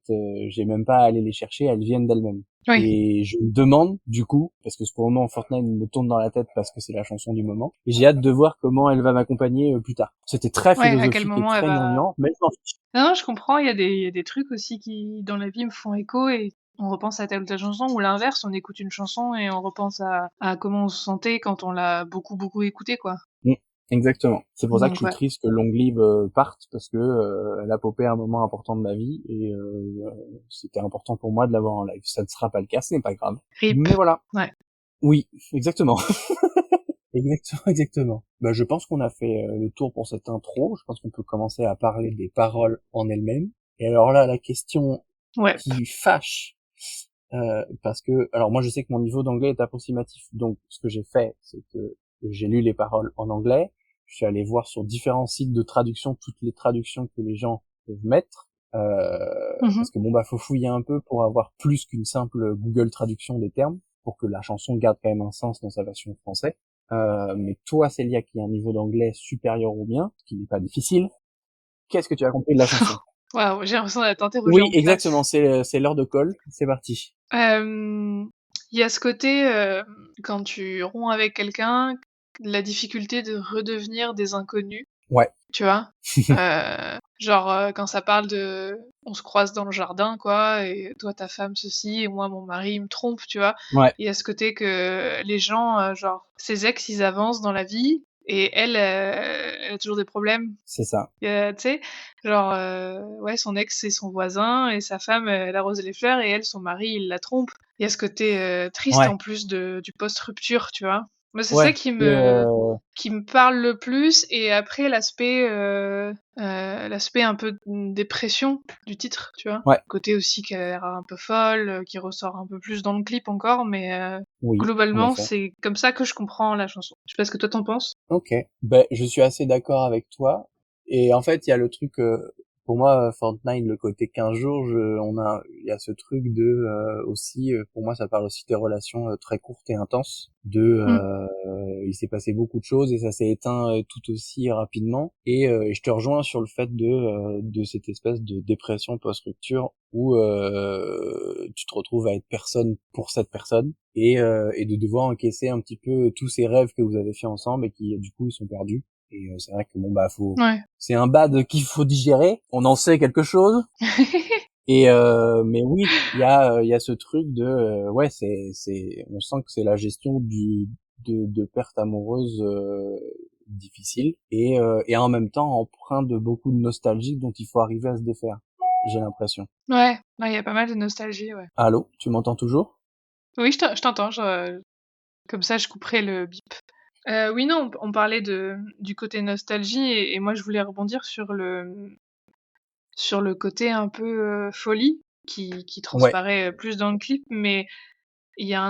j'ai même pas à aller les chercher, elles viennent d'elles-mêmes.
oui.
Et je me demande, du coup, parce que pour le moment, Fortnite me tourne dans la tête parce que c'est la chanson du moment, et j'ai hâte de voir comment elle va m'accompagner plus tard. C'était très
Ouais, à quel
philosophique et
moment elle
très
va...
gnangnan, mais je m'en fiche.
Non, non, je comprends, il y a des trucs aussi qui, dans la vie, me font écho et on repense à telle ou telle chanson, ou l'inverse, on écoute une chanson et on repense à comment on se sentait quand on l'a beaucoup, beaucoup écoutée, quoi.
Mm, exactement. C'est pour ça que je
Donc
suis
ouais.
triste que Long Live parte, parce que elle a popé un moment important de ma vie, et c'était important pour moi de l'avoir en live. Ça ne sera pas le cas, ce n'est pas grave.
RIP.
Mais voilà.
Ouais.
Oui, exactement. Exactement, exactement. Bah, je pense qu'on a fait le tour pour cette intro. Je pense qu'on peut commencer à parler des paroles en elles-mêmes. Et alors là, la question
Ouais.
qui fâche, parce que, alors moi je sais que mon niveau d'anglais est approximatif, donc ce que j'ai fait, c'est que j'ai lu les paroles en anglais, je suis allé voir sur différents sites de traduction toutes les traductions que les gens peuvent mettre,
Mhm.
parce que bon bah faut fouiller un peu pour avoir plus qu'une simple Google traduction des termes, pour que la chanson garde quand même un sens dans sa version française. Mais toi, Célia, qui a un niveau d'anglais supérieur au mien, ce qui n'est pas difficile, qu'est-ce que tu as compris de la chanson?
Waouh, j'ai l'impression d'être interrogée
Oui,
en
exactement,
classe.
c'est l'heure de colle, c'est parti.
Il y a ce côté, quand tu romps avec quelqu'un, la difficulté de redevenir des inconnus,
Ouais.
tu vois? Genre, quand ça parle de on se croise dans le jardin, quoi, et toi ta femme ceci, et moi mon mari il me trompe, tu vois?
Ouais,
Il y a ce côté que les gens, genre, ses ex, ils avancent dans la vie, et elle, elle a toujours des problèmes.
c'est ça.
Tu sais, genre, ouais, son ex, c'est son voisin et sa femme, elle arrose les fleurs et elle, son mari, il la trompe. Il y a ce côté, triste
Ouais,
en plus du post-rupture, tu vois? Moi, c'est ça
Ouais.
qui me parle le plus. Et après, l'aspect un peu dépression du titre, tu vois.
Ouais.
Côté aussi qu'elle a l'air un peu folle, qui ressort un peu plus dans le clip encore, mais
Oui, en
globalement,
effet.
c'est comme ça que je comprends la chanson. Je sais pas ce que toi t'en penses.
Ok. Ben, je suis assez d'accord avec toi. Et en fait, il y a le truc, pour moi, Fortnite, le côté 15 jours, il y a ce truc de, aussi, pour moi, ça parle aussi des relations très courtes et intenses.
Mm.
Il s'est passé beaucoup de choses et ça s'est éteint tout aussi rapidement. Et je te rejoins sur le fait de cette espèce de dépression post-rupture où tu te retrouves à être personne pour cette personne et de devoir encaisser un petit peu tous ces rêves que vous avez fait ensemble et qui du coup ils sont perdus. Et c'est vrai que bon bah
Ouais.
c'est un bad qu'il faut digérer. On en sait quelque chose. Et mais oui, il y a ce truc de ouais on sent que c'est la gestion de perte amoureuse difficile et en même temps empreint de beaucoup de nostalgie dont il faut arriver à se défaire. J'ai l'impression.
Ouais, il y a pas mal de nostalgie, ouais.
Allô, tu m'entends toujours?
Oui, je t'entends. Comme ça, je couperai le bip. Oui, non, on parlait du côté nostalgie et moi, je voulais rebondir sur le côté un peu folie qui
Ouais.
transparaît plus dans le clip, mais il y a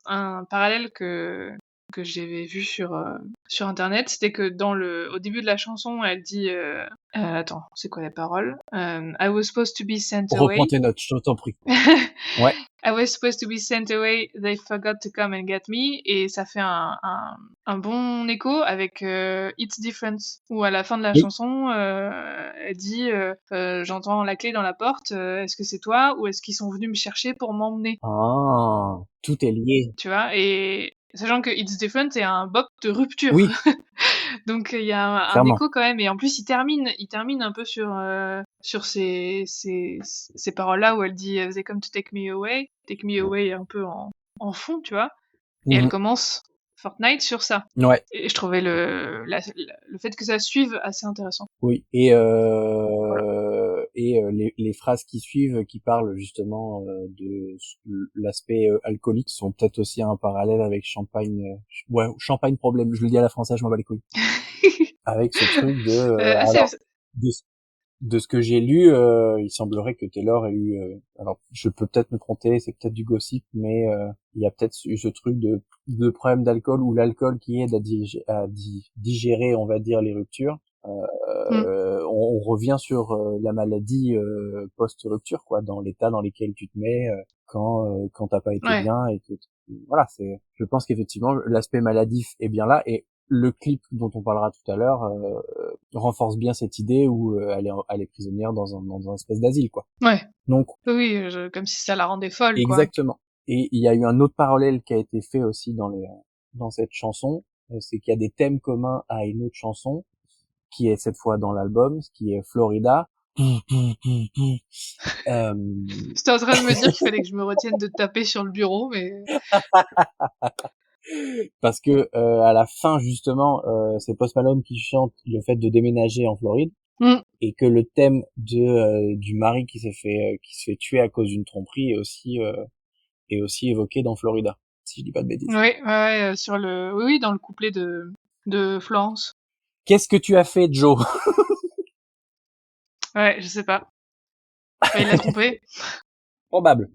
un parallèle que j'avais vu sur internet, c'était que au début de la chanson, elle dit attends, c'est quoi les paroles? I was supposed to be sent
Reprends
away.
tes notes, je t'en prie. Ouais.
I was supposed to be sent away, they forgot to come and get me, et ça fait un bon écho avec It's Different, où à la fin de la
Oui.
chanson, elle dit j'entends la clé dans la porte, est-ce que c'est toi ou est-ce qu'ils sont venus me chercher pour m'emmener?
Ah, tout est lié.
Tu vois? Et sachant que It's Different est un bop de rupture.
Oui,
Donc il y a un
clairement.
écho quand même, et en plus il termine un peu sur ces paroles-là où elle dit They come to take me away un peu en fond, tu vois, et elle
Mhm.
commence Fortnite sur ça.
Ouais.
Et je trouvais le fait que ça suive assez intéressant.
Oui,
Voilà.
les phrases qui suivent, qui parlent justement l'aspect alcoolique, sont peut-être aussi un parallèle avec Champagne. Ouais, Champagne problème. Je le dis à la française, je m'en bats les couilles. Avec ce truc
Assez.
de, de ce que j'ai lu, il semblerait que Taylor ait eu. Alors, je peux peut-être me tromper, c'est peut-être du gossip, mais il y a peut-être eu ce truc de problème d'alcool ou l'alcool qui aide digérer, on va dire, les ruptures.
Mm.
On revient sur la maladie post-rupture, quoi, dans l'état dans lequel tu te mets quand t'as pas été
Ouais.
bien et que voilà, je pense qu'effectivement l'aspect maladif est bien là et le clip dont on parlera tout à l'heure renforce bien cette idée où elle est prisonnière dans un espèce d'asile, quoi.
Ouais.
Donc
Oui, comme si ça la rendait folle, quoi.
exactement. Et il y a eu un autre parallèle qui a été fait aussi dans cette chanson, c'est qu'il y a des thèmes communs à une autre chanson qui est cette fois dans l'album, ce qui est Florida. Euh,
J'étais en train de me dire qu'il fallait que je me retienne de taper sur le bureau, mais
parce que à la fin justement, c'est Post Malone qui chante le fait de déménager en Floride
Mm.
et que le thème du mari qui se fait tuer à cause d'une tromperie est aussi évoqué dans Florida, si je dis pas de bêtises.
Oui, ouais, ouais, oui, dans le couplet de Florence.
Qu'est-ce que tu as fait, Joe?
Ouais, je sais pas. Bah, il l'a trompé.
Probable.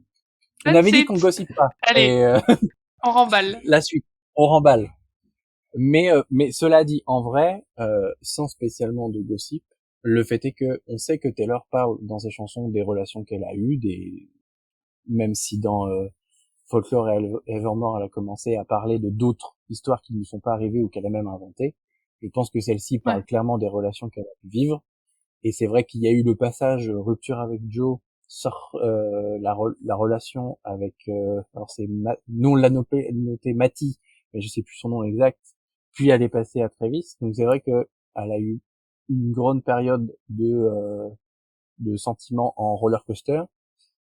On avait
That's
dit qu'on
it.
gossipe pas.
Allez,
Et
on remballe.
la suite, on remballe. Mais cela dit, en vrai, sans spécialement de gossip, le fait est que on sait que Taylor parle dans ses chansons des relations qu'elle a eues, même si dans Folklore et Evermore, elle a commencé à parler de d'autres histoires qui ne lui sont pas arrivées ou qu'elle a même inventées. Je pense que celle-ci
Ouais,
parle clairement des relations qu'elle a pu vivre. Et c'est vrai qu'il y a eu le passage rupture avec Joe, la relation avec, alors nous on l'a noté Matty, mais je sais plus son nom exact. Puis elle est passée à Travis. Donc c'est vrai que elle a eu une grande période de sentiments en roller coaster.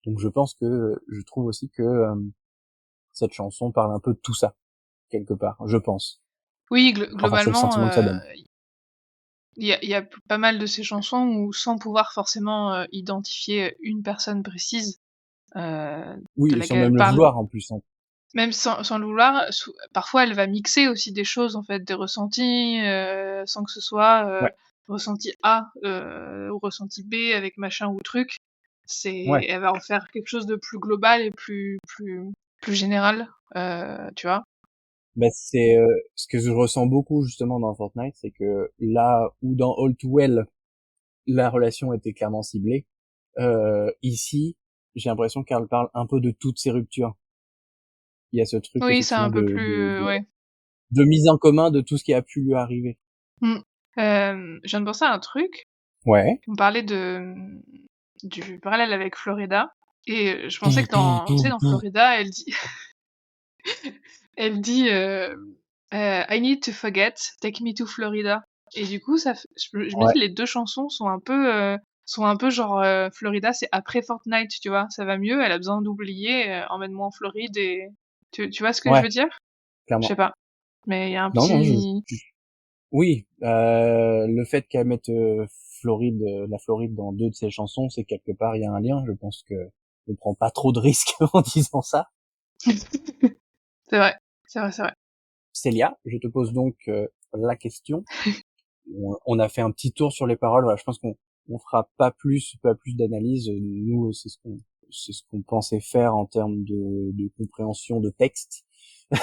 Donc je trouve aussi que cette chanson parle un peu de tout ça quelque part, je pense.
oui,
Enfin, c'est le
globalement,
sentiment que ça donne.
il y a pas mal de ces chansons où, sans pouvoir forcément identifier une personne précise,
Oui,
de
et sans
laquelle elle
même le
parle.
vouloir en plus, hein.
Même sans le vouloir, parfois elle va mixer aussi des choses, en fait, des ressentis, sans que ce soit
Ouais,
ressenti A ou ressenti B avec machin ou truc.
ouais.
Elle va en faire quelque chose de plus global et plus général, tu vois.
Bah, c'est ce que je ressens beaucoup justement dans Fortnite, c'est que là où dans All Too Well la relation était clairement ciblée, ici j'ai l'impression qu'elle parle un peu de toutes ces ruptures. Il y a ce truc
Oui, c'est un
effectivement
peu plus, ouais.
de mise en commun de tout ce qui a pu lui arriver.
Mm. Je viens de penser à un truc.
Ouais.
On parlait du parallèle avec Florida, et je pensais
Tout,
que
tout,
tu sais,
tout,
dans
tout.
Florida, elle dit I need to forget, take me to Florida. Et du coup, je me
Ouais,
dis, les deux chansons sont un peu genre Florida, c'est après Fortnite, tu vois. Ça va mieux, elle a besoin d'oublier, emmène-moi en Floride. Et tu vois ce que je
ouais,
veux dire? Je sais
clairement.
pas. Mais il y a un
Non, non,
petit.
oui, le fait qu'elle mette Floride, la Floride dans deux de ses chansons, c'est quelque part il y a un lien. Je pense que on prend pas trop de risques en disant ça.
C'est vrai, c'est vrai, c'est vrai.
Célia, je te pose donc la question. On a fait un petit tour sur les paroles. Voilà, je pense qu'on fera pas plus d'analyse. Nous, c'est ce qu'on pensait faire en termes de compréhension de texte. On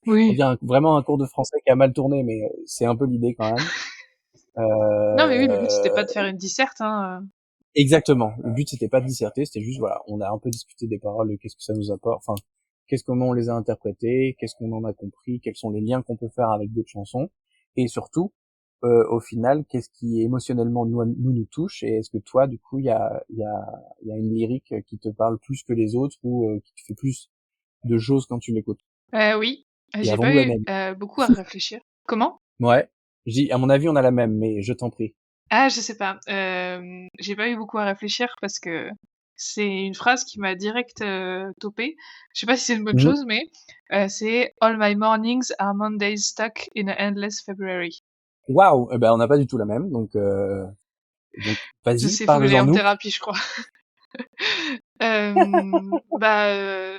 Oui.
dirait vraiment un cours de français qui a mal tourné, mais c'est un peu l'idée quand même.
Non, mais oui, le but, c'était
Euh,
pas de faire une disserte, hein.
Exactement. Le but c'était pas de disserter, c'était juste voilà, on a un peu discuté des paroles, de qu'est-ce que ça nous apporte, enfin, comment on les a interprétées, qu'est-ce qu'on en a compris, quels sont les liens qu'on peut faire avec d'autres chansons, et surtout, au final, qu'est-ce qui émotionnellement nous touche, et est-ce que toi, du coup, il y a une lyrique qui te parle plus que les autres ou qui te fait plus de choses quand tu l'écoutes.
Oui,
Et
j'ai pas
avons-nous la
eu
même?
beaucoup à réfléchir. Comment?
Ouais. À mon avis, on a la même, mais je t'en prie.
Ah, je sais pas. J'ai pas eu beaucoup à réfléchir parce que c'est une phrase qui m'a direct topé. Je sais pas si c'est une bonne
Mhm.
chose, mais c'est All my mornings are Mondays stuck in a endless February.
Waouh, eh ben on n'a pas du tout la même, donc
Je
vas-y,
sais, faut que j'aille
parle-en
en
nous.
thérapie, je crois. Bah,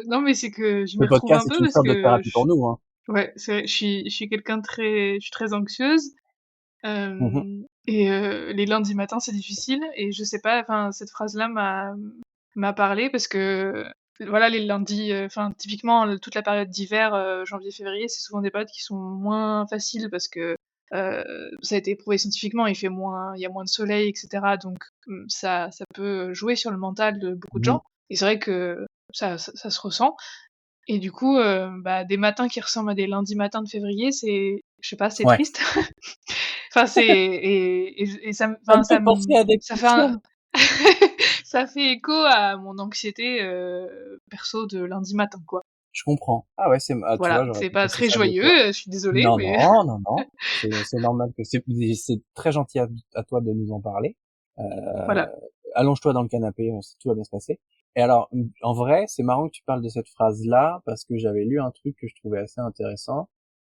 non, mais c'est que je
Ce
m'y retrouve un
podcast
peu
est une
parce
sorte de
que
thérapie pour nous, hein.
ouais, c'est vrai, je suis quelqu'un de je suis très anxieuse.
Mhm.
Et les lundis matins, c'est difficile, et je sais pas, enfin, cette phrase-là m'a parlé parce que, voilà, les lundis, enfin, typiquement, toute la période d'hiver, janvier-février, c'est souvent des périodes qui sont moins faciles parce que, ça a été prouvé scientifiquement, il y a moins de soleil, et cetera, donc ça peut jouer sur le mental de beaucoup de
Mhm.
gens, et c'est vrai que ça se ressent. Et du coup, bah, des matins qui ressemblent à des lundis matins de février, c'est, je sais pas, c'est
Ouais.
triste. Enfin, c'est et ça me
Ça me
enfin,
fait penser à des
ça
coups
fait
de
un
flamme.
ça fait écho à mon anxiété, perso de lundi matin, quoi.
Je comprends. Ah ouais, tu vois,
Voilà,
j'aurais
c'est
pas
pas
pensé
très
ça de
joyeux,
toi.
je suis désolée,
Non,
mais
non, non, non. C'est normal c'est très gentil à toi de nous en parler. Euh,
voilà.
allonge-toi dans le canapé, tout va bien se passer. Et alors, en vrai, c'est marrant que tu parles de cette phrase-là parce que j'avais lu un truc que je trouvais assez intéressant.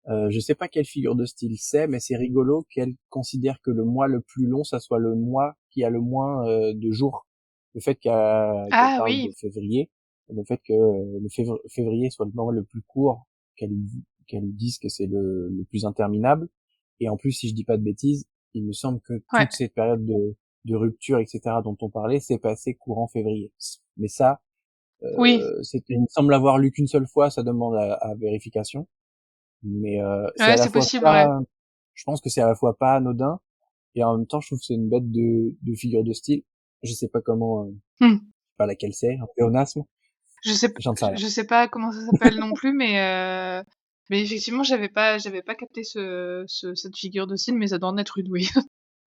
Je sais pas quelle figure de style c'est, mais c'est rigolo qu'elle considère que le mois le plus long, ça soit le mois qui a le moins de jours. Le fait qu'elle
Ah
parle de
oui,
février, le fait que le février soit le mois le plus court, qu'elle dise que c'est le plus interminable. Et en plus, si je dis pas de bêtises, il me semble que
ouais,
toute cette période de rupture, etc., dont on parlait, s'est passée courant février. Mais ça,
oui,
il me semble l'avoir lu qu'une seule fois, ça demande à vérification. Mais c'est à
ouais,
la
c'est
fois
possible, ouais.
pas, je pense que c'est à la fois pas anodin et en même temps je trouve que c'est une bête de figure de style. Je sais pas comment,
Mmh.
pas laquelle c'est, un pléonasme, j'en sais rien.
Je sais pas comment ça s'appelle non plus, mais effectivement, j'avais pas capté cette figure de style, mais ça doit en être une, oui.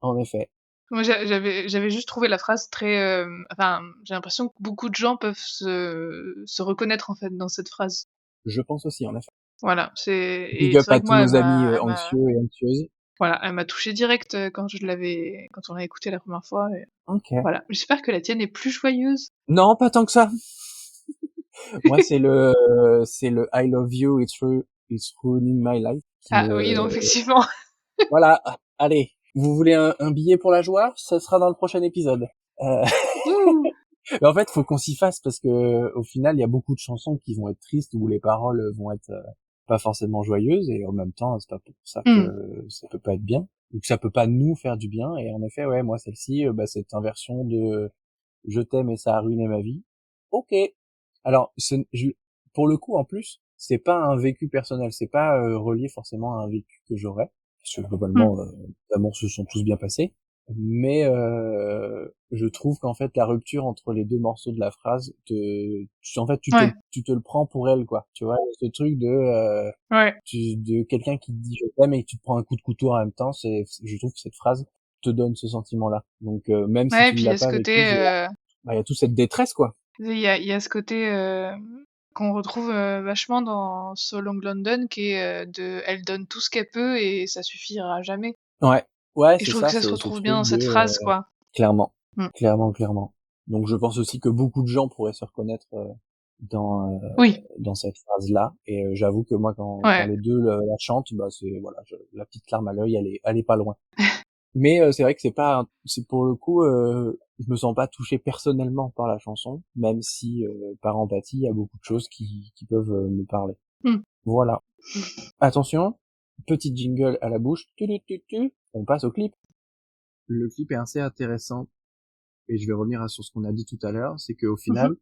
En effet,
Moi, j'avais juste trouvé la phrase très, enfin, j'ai l'impression que beaucoup de gens peuvent se reconnaître, en fait, dans cette phrase.
je pense aussi en effet.
Voilà,
Big
et
up
c'est vrai
à
que
tous
moi,
nos amis anxieux et anxieuses.
voilà, elle m'a touchée direct, quand on l'a écoutée la première fois, et
Ok.
voilà. J'espère que la tienne est plus joyeuse.
Non, pas tant que ça. Moi, c'est le I love you, it's ruining my life qui
Ah oui,
me,
donc effectivement.
voilà. Allez, vous voulez un billet pour la joie? Ça sera dans le prochain épisode. Euh,
Wouh!
Mais en fait, faut qu'on s'y fasse parce que au final, il y a beaucoup de chansons qui vont être tristes où les paroles vont être pas forcément joyeuses et en même temps, c'est pas pour ça
Hmm.
que ça peut pas être bien ou que ça peut pas nous faire du bien. Et en effet, ouais, moi celle-ci, cette inversion de je t'aime et ça a ruiné ma vie. Ok. Alors, pour le coup, en plus, c'est pas un vécu personnel, c'est pas relié forcément à un vécu que j'aurais, parce que
Hmm.
globalement, les amours se sont tous bien passés. Mais je trouve qu'en fait, la rupture entre les deux morceaux de la phrase, en fait,
Ouais,
tu te le prends pour elle, quoi. Tu vois, ce truc
ouais.
de quelqu'un qui te dit je t'aime et que tu te prends un coup de couteau en même temps, je trouve que cette phrase te donne ce sentiment-là. Donc, même si
Ouais, et
tu ne
puis il y
l'as
a ce
pas vécu,
côté,
il y a toute cette détresse, quoi.
il y a ce côté qu'on retrouve vachement dans So Long London, qui est de elle donne tout ce qu'elle peut et ça suffira jamais.
Ouais, ouais,
Et je
c'est
trouve que
ça,
ça se
c'est ce
retrouve bien
truc
dans
de
cette phrase, quoi.
clairement,
Mm.
clairement. Donc je pense aussi que beaucoup de gens pourraient se reconnaître
Oui,
dans cette phrase-là. Et j'avoue que moi, quand
ouais.
les deux la chantent, bah c'est voilà, la petite larme à l'œil, elle est pas loin. Mais c'est vrai que c'est pour le coup, je me sens pas touché personnellement par la chanson, même si par empathie, il y a beaucoup de choses qui peuvent me parler.
Mm.
Voilà. Attention, petit jingle à la bouche. On passe au clip. Le clip est assez intéressant et je vais revenir sur ce qu'on a dit tout à l'heure, c'est qu'au
Mhm.
final,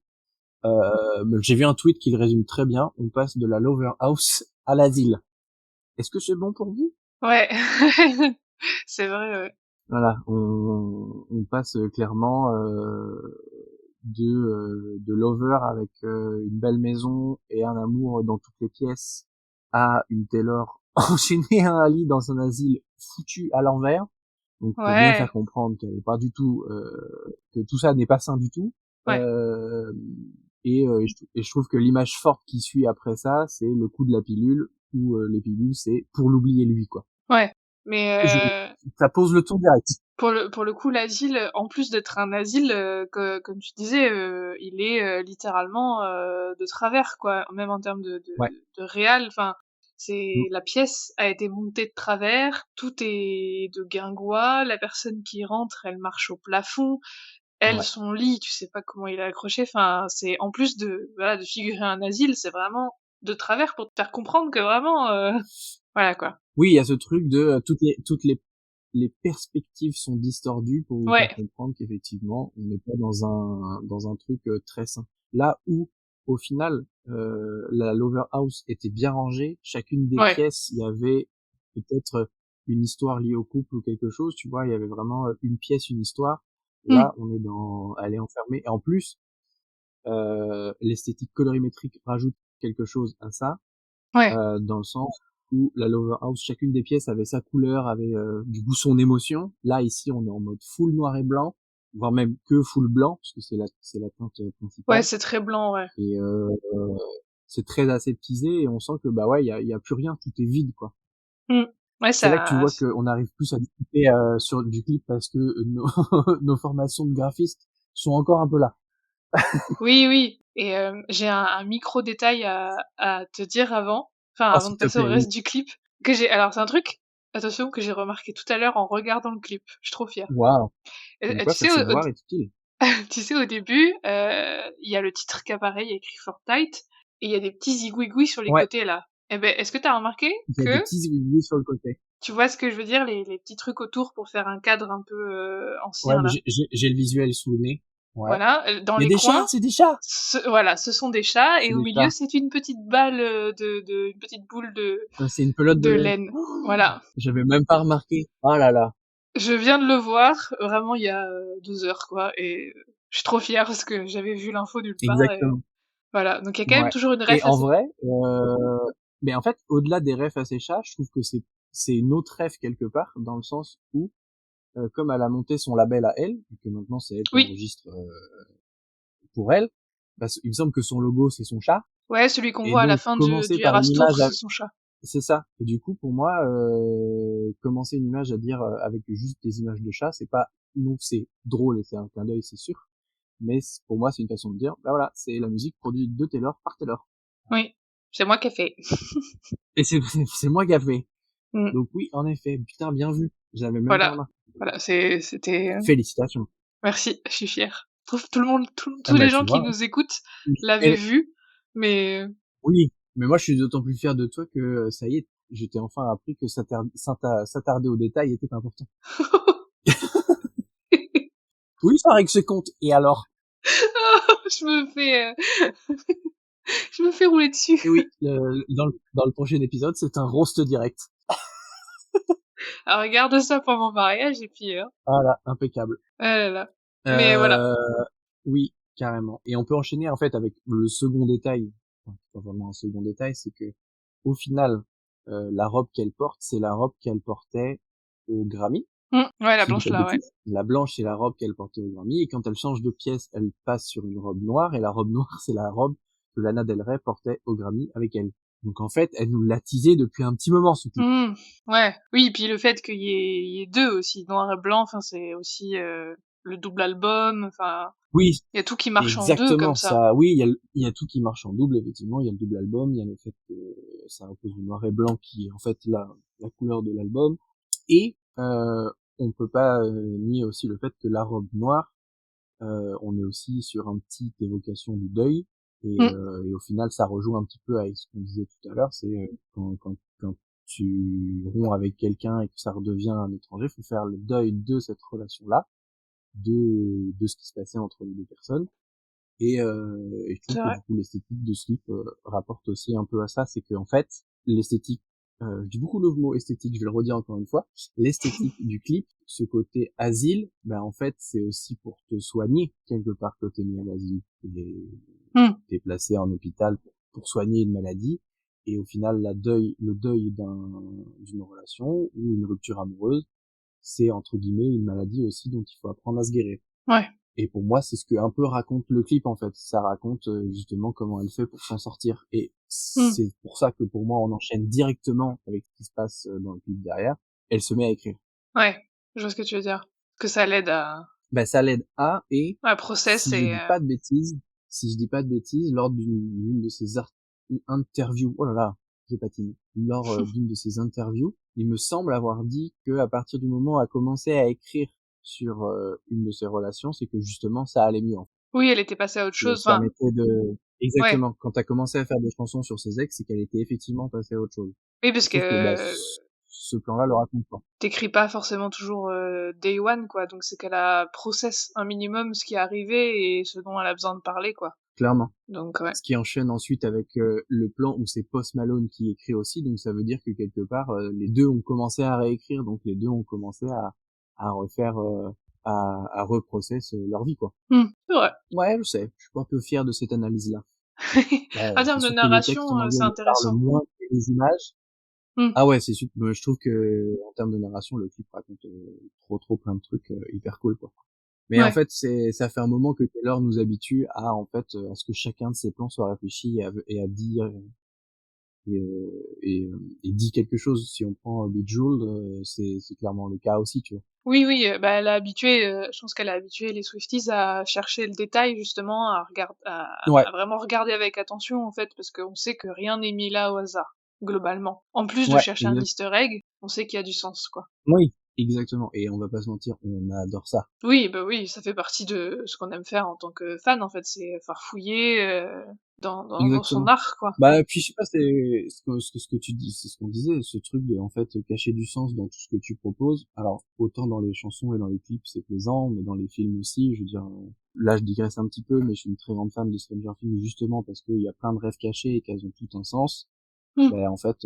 j'ai vu un tweet qui le résume très bien. On passe de la lover house à l'asile. Est-ce que c'est bon pour vous?
Ouais. C'est vrai, ouais.
Voilà, on passe clairement de lover avec une belle maison et un amour dans toutes les pièces à une Taylor enchaînée à un lit dans un asile foutu à l'envers. Donc pour bien faire
Ouais,
comprendre qu'elle est pas du tout que tout ça n'est pas sain du tout.
ouais,
Euh, et je trouve que l'image forte qui suit après ça, c'est le coup de la pilule où les pilules c'est pour l'oublier lui quoi.
ouais. Mais
Je, ça pose le ton direct.
pour le coup, l'asile, en plus d'être un asile, comme tu disais, il est littéralement de travers, quoi. Même en termes
Ouais.
de réal, enfin,
Mm.
c'est la pièce a été montée de travers, tout est de guingois, la personne qui rentre, elle marche au plafond, elle,
Ouais.
son lit, tu sais pas comment il est accroché, enfin, c'est en plus de, voilà, de figurer un asile, c'est vraiment de travers pour te faire comprendre que vraiment, voilà, quoi.
Oui, il y a ce truc de les perspectives sont distordues pour vous faire
Ouais,
comprendre qu'effectivement, on n'est pas dans un truc très sain. Là où, au final, la Lover House était bien rangée, chacune des
ouais.
pièces, il y avait peut-être une histoire liée au couple ou quelque chose, tu vois, il y avait vraiment une pièce, une histoire.
Mmh.
Là, elle est enfermée. Et en plus, l'esthétique colorimétrique rajoute quelque chose à ça
Ouais.
dans le sens où la Lover House, chacune des pièces avait sa couleur, avait du coup son émotion. Là ici, on est en mode full noir et blanc, voire même que full blanc, parce que c'est la teinte
Ouais,
principale.
c'est très blanc, ouais.
Et c'est très aseptisé et on sent que bah ouais, il y a plus rien, tout est vide quoi.
Mmh. Ouais,
C'est là que tu
ça
vois qu'on n'arrive plus à discuter sur du clip parce que nos, nos formations de graphistes sont encore un peu là.
oui, oui et j'ai un micro détail à te dire
Oh
avant de
s'il te
passer au
plaît, oui.
reste du clip, c'est un truc, attention, que j'ai remarqué tout à l'heure en regardant le clip. Je suis trop fière.
Waouh. Comme
Tu
quoi ce
sais,
savoir est utile.
tu sais, au début, il y a le titre qui apparaît, il y a écrit Fortnite et il y a des petits zigouigouis sur les
Ouais,
côtés, là. Et ben, est-ce que tu as remarqué
il y a des
que
petits aiguilles sur le côté.
tu vois ce que je veux dire? Les petits trucs autour pour faire un cadre un peu,
Ouais,
ancien,
mais
là.
j'ai le visuel sous le nez. Ouais.
Voilà, dans
Il y a
les
des chats,
coins,
c'est des chats.
voilà, ce sont des chats et
C'est
au
des
milieu,
chats.
c'est une petite balle, une petite boule
C'est une pelote de
de
laine.
laine.
Oh,
Voilà.
j'avais même pas remarqué. Oh là là.
Je viens de le voir, vraiment il y a 2 heures, quoi, et je suis trop fière parce que j'avais vu l'info nulle part et
Exactement.
voilà. Donc il y a quand même
Ouais.
toujours une
Et
ref à
en
ces
vrai, mais en fait, au-delà des refs à ces chats, je trouve que c'est une autre ref quelque part, dans le sens où, comme elle a monté son label à elle, et que maintenant c'est elle qui
oui,
enregistre pour elle, bah, il me semble que son logo c'est son chat,
ouais, celui qu'on
et
voit à la
donc
fin
commencer
du
par une
Eras Tour,
image
c'est son chat.
c'est ça. Et du coup, pour moi, commencer une image à dire avec juste des images de chat, c'est pas non, c'est drôle et c'est un clin d'œil, c'est sûr. Mais pour moi, c'est une façon de dire, bah voilà, c'est la musique produite de Taylor par Taylor.
Oui, c'est moi qui ai fait.
Et c'est c'est moi qui a fait.
Mmh,
Donc oui, en effet, putain, bien vu. J'avais même pas
voilà,
remarqué.
voilà, c'était,
Félicitations.
merci, je suis fière. trouve tout le monde, tous
Ah
les
bah,
gens
tu
qui
vois.
nous écoutent l'avaient
Et
vu, mais
oui, mais moi, je suis d'autant plus fier de toi que, ça y est, je t'ai enfin appris que s'attarder aux détails était important. Oui, ça règle ses comptes. Et alors?
je me fais, je me fais rouler dessus.
Et oui, dans le prochain épisode, c'est un roast direct.
Alors regarde ça pour mon mariage et puis,
Voilà, impeccable.
ah là là. Mais voilà.
Euh, oui, carrément. Et on peut enchaîner, en fait, avec le second détail. Enfin, c'est pas vraiment un second détail, c'est que, au final, la robe qu'elle porte, c'est la robe qu'elle portait au Grammy.
Ouais, la
Si je dis
blanche
pas de
là, ouais.
bêtises. La blanche, c'est la robe qu'elle portait au Grammy, et quand elle change de pièce, elle passe sur une robe noire, et la robe noire, c'est la robe que Lana Del Rey portait au Grammy avec elle. Donc en fait, elle nous l'a teasé depuis un petit moment, ce clip.
Ouais. Oui, puis le fait il y ait deux aussi, noir et blanc, enfin c'est aussi le double album, enfin
Oui,
il y a tout qui marche en deux comme
exactement.
ça.
Ça, oui, il y a tout qui marche en double, effectivement. Il y a le double album, il y a le fait que ça repose du noir et blanc qui est en fait la couleur de l'album. Et, on peut pas nier aussi le fait que la robe noire, on est aussi sur une petite évocation du deuil,
Mm.
et au final ça rejoue un petit peu avec ce qu'on disait tout à l'heure, c'est quand tu romps avec quelqu'un et que ça redevient un étranger, faut faire le deuil de cette relation-là, de ce qui se passait entre les deux personnes, et je trouve
C'est
que
vrai.
du coup l'esthétique de ce clip rapporte aussi un peu à ça, c'est que en fait l'esthétique, je dis beaucoup le mot esthétique, je vais le redire encore une fois, l'esthétique du clip, ce côté asile, ben en fait c'est aussi pour te soigner quelque part que t'es mis à l'asile,
Mm.
t'es placé en hôpital pour soigner une maladie, et au final le deuil d'une relation ou une rupture amoureuse, c'est entre guillemets une maladie aussi dont il faut apprendre à se guérir.
Ouais.
Et pour moi, c'est ce que un peu raconte le clip, en fait. Ça raconte justement comment elle fait pour s'en sortir. Et
Mm.
c'est pour ça que pour moi, on enchaîne directement avec ce qui se passe dans le clip derrière. Elle se met à écrire.
Ouais. Je vois ce que tu veux dire. Que ça l'aide
Ben, ça l'aide
à process
si je
et
dis pas de bêtises, lors d'une de ses interviews, oh là là, j'ai patiné. Lors d'une de ses interviews, il me semble avoir dit que à partir du moment où elle a commencé à écrire sur une de ses relations, c'est que justement ça allait mieux.
oui, elle était passée à autre
Et
chose.
se
Enfin,
permettait de
ouais.
exactement, quand t'as commencé à faire des chansons sur ses ex, c'est qu'elle était effectivement passée à autre chose.
Oui,
Et
parce
je trouve que bah,
que
ce plan-là le raconte pas,
t'écris pas forcément toujours day one, quoi. Donc c'est qu'elle a process un minimum ce qui est arrivé et ce dont elle a besoin de parler, quoi.
clairement.
Donc ouais.
Ce qui enchaîne ensuite avec le plan où c'est Post Malone qui écrit aussi, donc ça veut dire que quelque part les deux ont commencé à réécrire, donc les deux ont commencé à refaire, à reprocess leur vie, quoi.
C'est vrai.
Ouais, je sais, je suis un peu fier de cette analyse-là. Bah,
En
c'est
termes de
sûr que le texte
narration,
en anglais
c'est
me parle
intéressant.
moins que les images.
Mm.
Ah ouais, c'est super. Moi, je trouve que en termes de narration, le clip raconte trop plein de trucs hyper cool, quoi. Mais en
Ouais.
fait, ça fait un moment que Taylor nous habitue à en fait à ce que chacun de ses plans soit réfléchi et à dire et dit quelque chose. Si on prend Bejeweled, c'est clairement le cas aussi, tu vois.
Oui, oui, bah, elle a habitué, je pense qu'elle a habitué les Swifties à chercher le détail justement,
Ouais,
à vraiment regarder avec attention en fait, parce qu'on sait que rien n'est mis là au hasard, globalement. En plus de
ouais,
chercher un
exact.
easter egg, on sait qu'il y a du sens, quoi.
Oui, exactement. Et on va pas se mentir, on adore ça.
Oui, bah oui, ça fait partie de ce qu'on aime faire en tant que fan en fait, c'est farfouiller dans son
Exactement.
art, quoi.
Bah, puis je sais pas, c'est ce que tu dis, c'est ce qu'on disait, ce truc de en fait cacher du sens dans tout ce que tu proposes. Alors autant dans les chansons et dans les clips c'est plaisant, mais dans les films aussi, je veux dire, là je digresse un petit peu, mais je suis une très grande fan de Stranger Things justement parce qu'il y a plein de rêves cachés et qu'elles ont tout un sens.
Mm.
Ben en fait,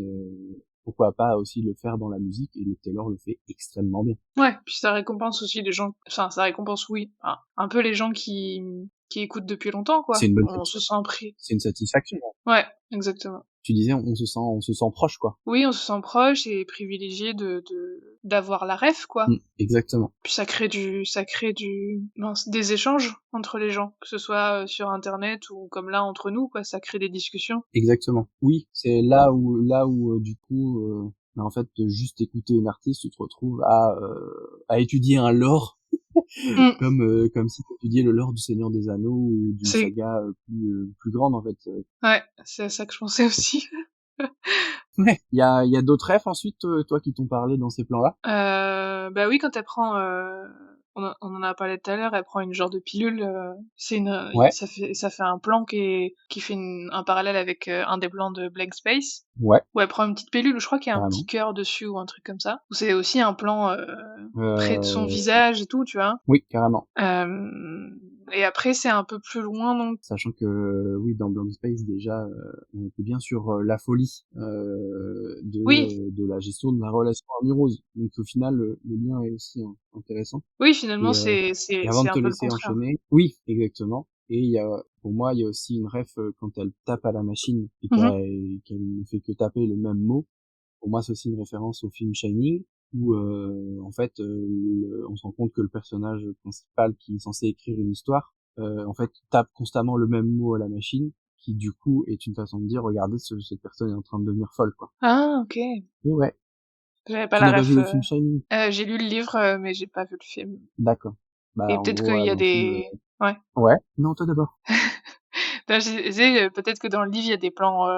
pourquoi pas aussi le faire dans la musique, et le Taylor le fait extrêmement bien.
Ouais, puis ça récompense aussi les gens, enfin ça récompense oui, un peu les gens qui écoutent depuis longtemps,
C'est
quoi.
une bonne
On se sent pris.
c'est une satisfaction.
Ouais, exactement.
Tu disais, on se sent proche, quoi.
Oui, on se sent proche et privilégié d'avoir la ref, quoi.
Exactement.
Puis ça crée mince, des échanges entre les gens, que ce soit sur internet ou comme là entre nous, quoi. Ça crée des discussions.
Exactement. Oui, c'est là où du coup, bah, en fait, de juste écouter une artiste, tu te retrouves à étudier un lore,
Mm.
comme si tu étudiais le lore du Seigneur des Anneaux ou d'une
C'est,
saga plus grande, en fait.
ouais, c'est à ça que je pensais aussi.
Ouais. Il y a d'autres refs ensuite, toi, qui t'ont parlé dans ces plans-là?
Bah oui, quand elle prend, on on en a parlé tout à l'heure, elle prend une genre de pilule. C'est une,
Ouais,
ça fait un plan qui fait un parallèle avec un des plans de Blank Space,
ouais,
où elle prend une petite pilule, je crois qu'il y a un
carrément.
petit cœur dessus ou un truc comme ça. Où c'est aussi un plan près de son
Euh,
visage et tout, tu vois.
oui, carrément.
Et après, c'est un peu plus loin, donc.
Sachant que oui, dans Blank Space déjà, on était bien sur la folie
Oui,
de la gestion de la relation amoureuse. Donc au final, le lien est aussi intéressant.
oui, finalement,
Et, euh, et avant
c'est
de
un
te
peu le
laisser
contraire.
enchaîner, oui, exactement. Et il y a, pour moi, il y a aussi une ref quand elle tape à la machine et
Mhm.
qu'elle ne fait que taper le même mot. Pour moi, c'est aussi une référence au film Shining où en fait, on se rend compte que le personnage principal qui est censé écrire une histoire, en fait, tape constamment le même mot à la machine, qui du coup est une façon de dire, regardez, cette personne est en train de devenir folle, quoi.
Ah, ok.
Et ouais,
J'avais pas
tu
la
n'as pas vu
ref.
le film Shining?
J'ai lu le livre, mais j'ai pas vu le film.
D'accord. Bah,
Et
en
peut-être
gros,
qu'il
voilà,
y a
dans le film,
des... Ouais.
ouais. Non, toi d'abord.
Non, je disais, peut-être que dans le livre, il y a des plans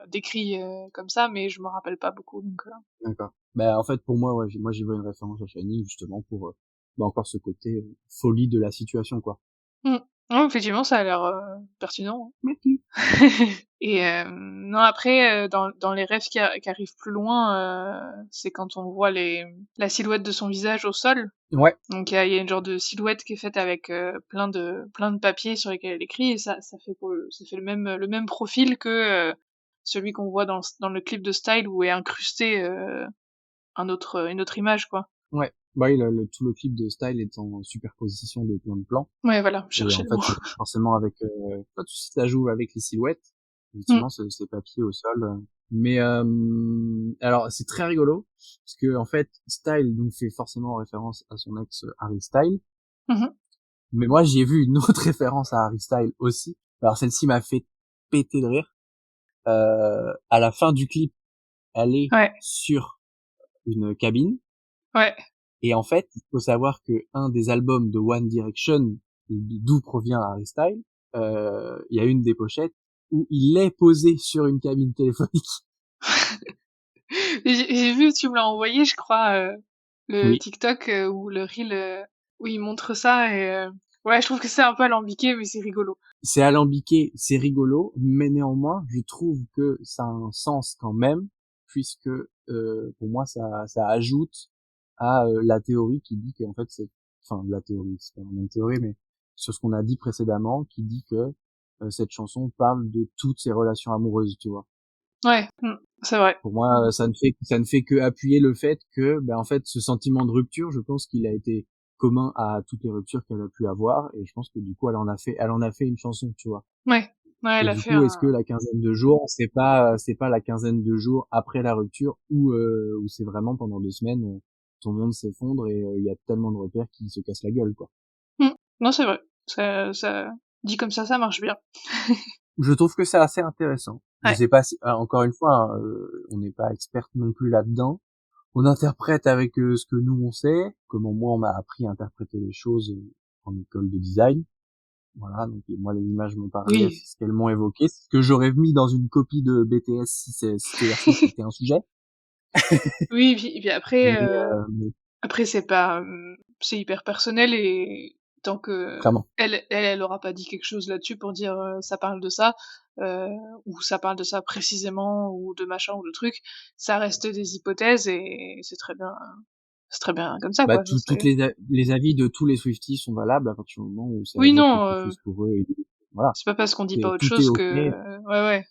décrits comme ça, mais je me rappelle pas beaucoup, donc...
D'accord. Bah, en fait, pour moi, ouais, moi, j'y vois une référence à Shining, justement, pour, bah, encore ce côté folie de la situation, quoi.
Mm. Ouais, effectivement, ça a l'air pertinent.
Merci.
Et non, après, dans les rêves qui arrivent plus loin, c'est quand on voit la silhouette de son visage au sol.
Ouais,
Donc il y a une genre de silhouette qui est faite avec plein de papiers sur lesquels elle écrit, et ça fait le même profil que celui qu'on voit dans le clip de Style où est incrusté une autre image, quoi.
ouais. Bah, oui, tout le clip de Style est en superposition de plein de plans.
Ouais, voilà,
Et
cherchez
en
le
fait,
mot.
forcément, avec, pas de souci, ça joue avec les silhouettes.
Mm.
Effectivement, ces papiers au sol. Mais, alors, c'est très rigolo, parce que, en fait, Style, donc, fait forcément référence à son ex Harry Style.
Mhm.
Mais moi, j'ai vu une autre référence à Harry Style aussi. Alors, celle-ci m'a fait péter de rire. À la fin du clip, elle est
Ouais,
sur une cabine.
ouais.
Et en fait, il faut savoir que un des albums de One Direction, d'où provient Harry Styles, il y a une des pochettes où il est posé sur une cabine téléphonique.
J'ai vu, tu me l'as envoyé, je crois, le
Oui,
TikTok ou le Reel où il montre ça, et ouais, je trouve que c'est un peu alambiqué, mais c'est rigolo.
c'est alambiqué, c'est rigolo, mais néanmoins, je trouve que ça a un sens quand même, puisque pour moi, ça ajoute à la théorie qui dit qu'en fait, enfin, la théorie, c'est pas vraiment une théorie, mais sur ce qu'on a dit précédemment, qui dit que cette chanson parle de toutes ses relations amoureuses, tu vois.
Ouais, c'est vrai.
Pour moi, ça ne fait que appuyer le fait que, ben, en fait, ce sentiment de rupture, je pense qu'il a été commun à toutes les ruptures qu'elle a pu avoir, et je pense que du coup, elle en a fait une chanson, tu vois.
Ouais, ouais,
Et
elle a
du
fait
coup, est-ce que
un...
la quinzaine de jours, c'est pas la quinzaine de jours après la rupture où c'est vraiment pendant 2 semaines, ton monde s'effondre et il y a tellement de repères qui se cassent la gueule, quoi.
Hmm. Non, c'est vrai. Dit comme ça marche bien.
Je trouve que c'est assez intéressant. Je
Ouais.
sais pas si, encore une fois, hein, on n'est pas experte non plus là-dedans. On interprète avec ce que nous on sait, comment moi on m'a appris à interpréter les choses en école de design. Voilà, donc moi les images m'ont parlé,
Oui.
c'est ce qu'elles m'ont évoqué, c'est ce que j'aurais mis dans une copie de BTS si ce version était un sujet.
Oui, et puis après,
Mais
après c'est hyper personnel, et tant que
clairement.
elle aura pas dit quelque chose là-dessus pour dire ça parle de ça, euh, ou ça parle de ça précisément, ou de machin ou de truc, ça reste des hypothèses, et c'est très bien comme ça,
Bah
quoi.
toutes les avis de tous les Swifties sont valables à partir du moment où ça
Oui,
évoque
non,
quelque chose pour eux. Et voilà,
c'est pas parce qu'on dit pas autre
tout est
chose que
ok,
ouais, ouais.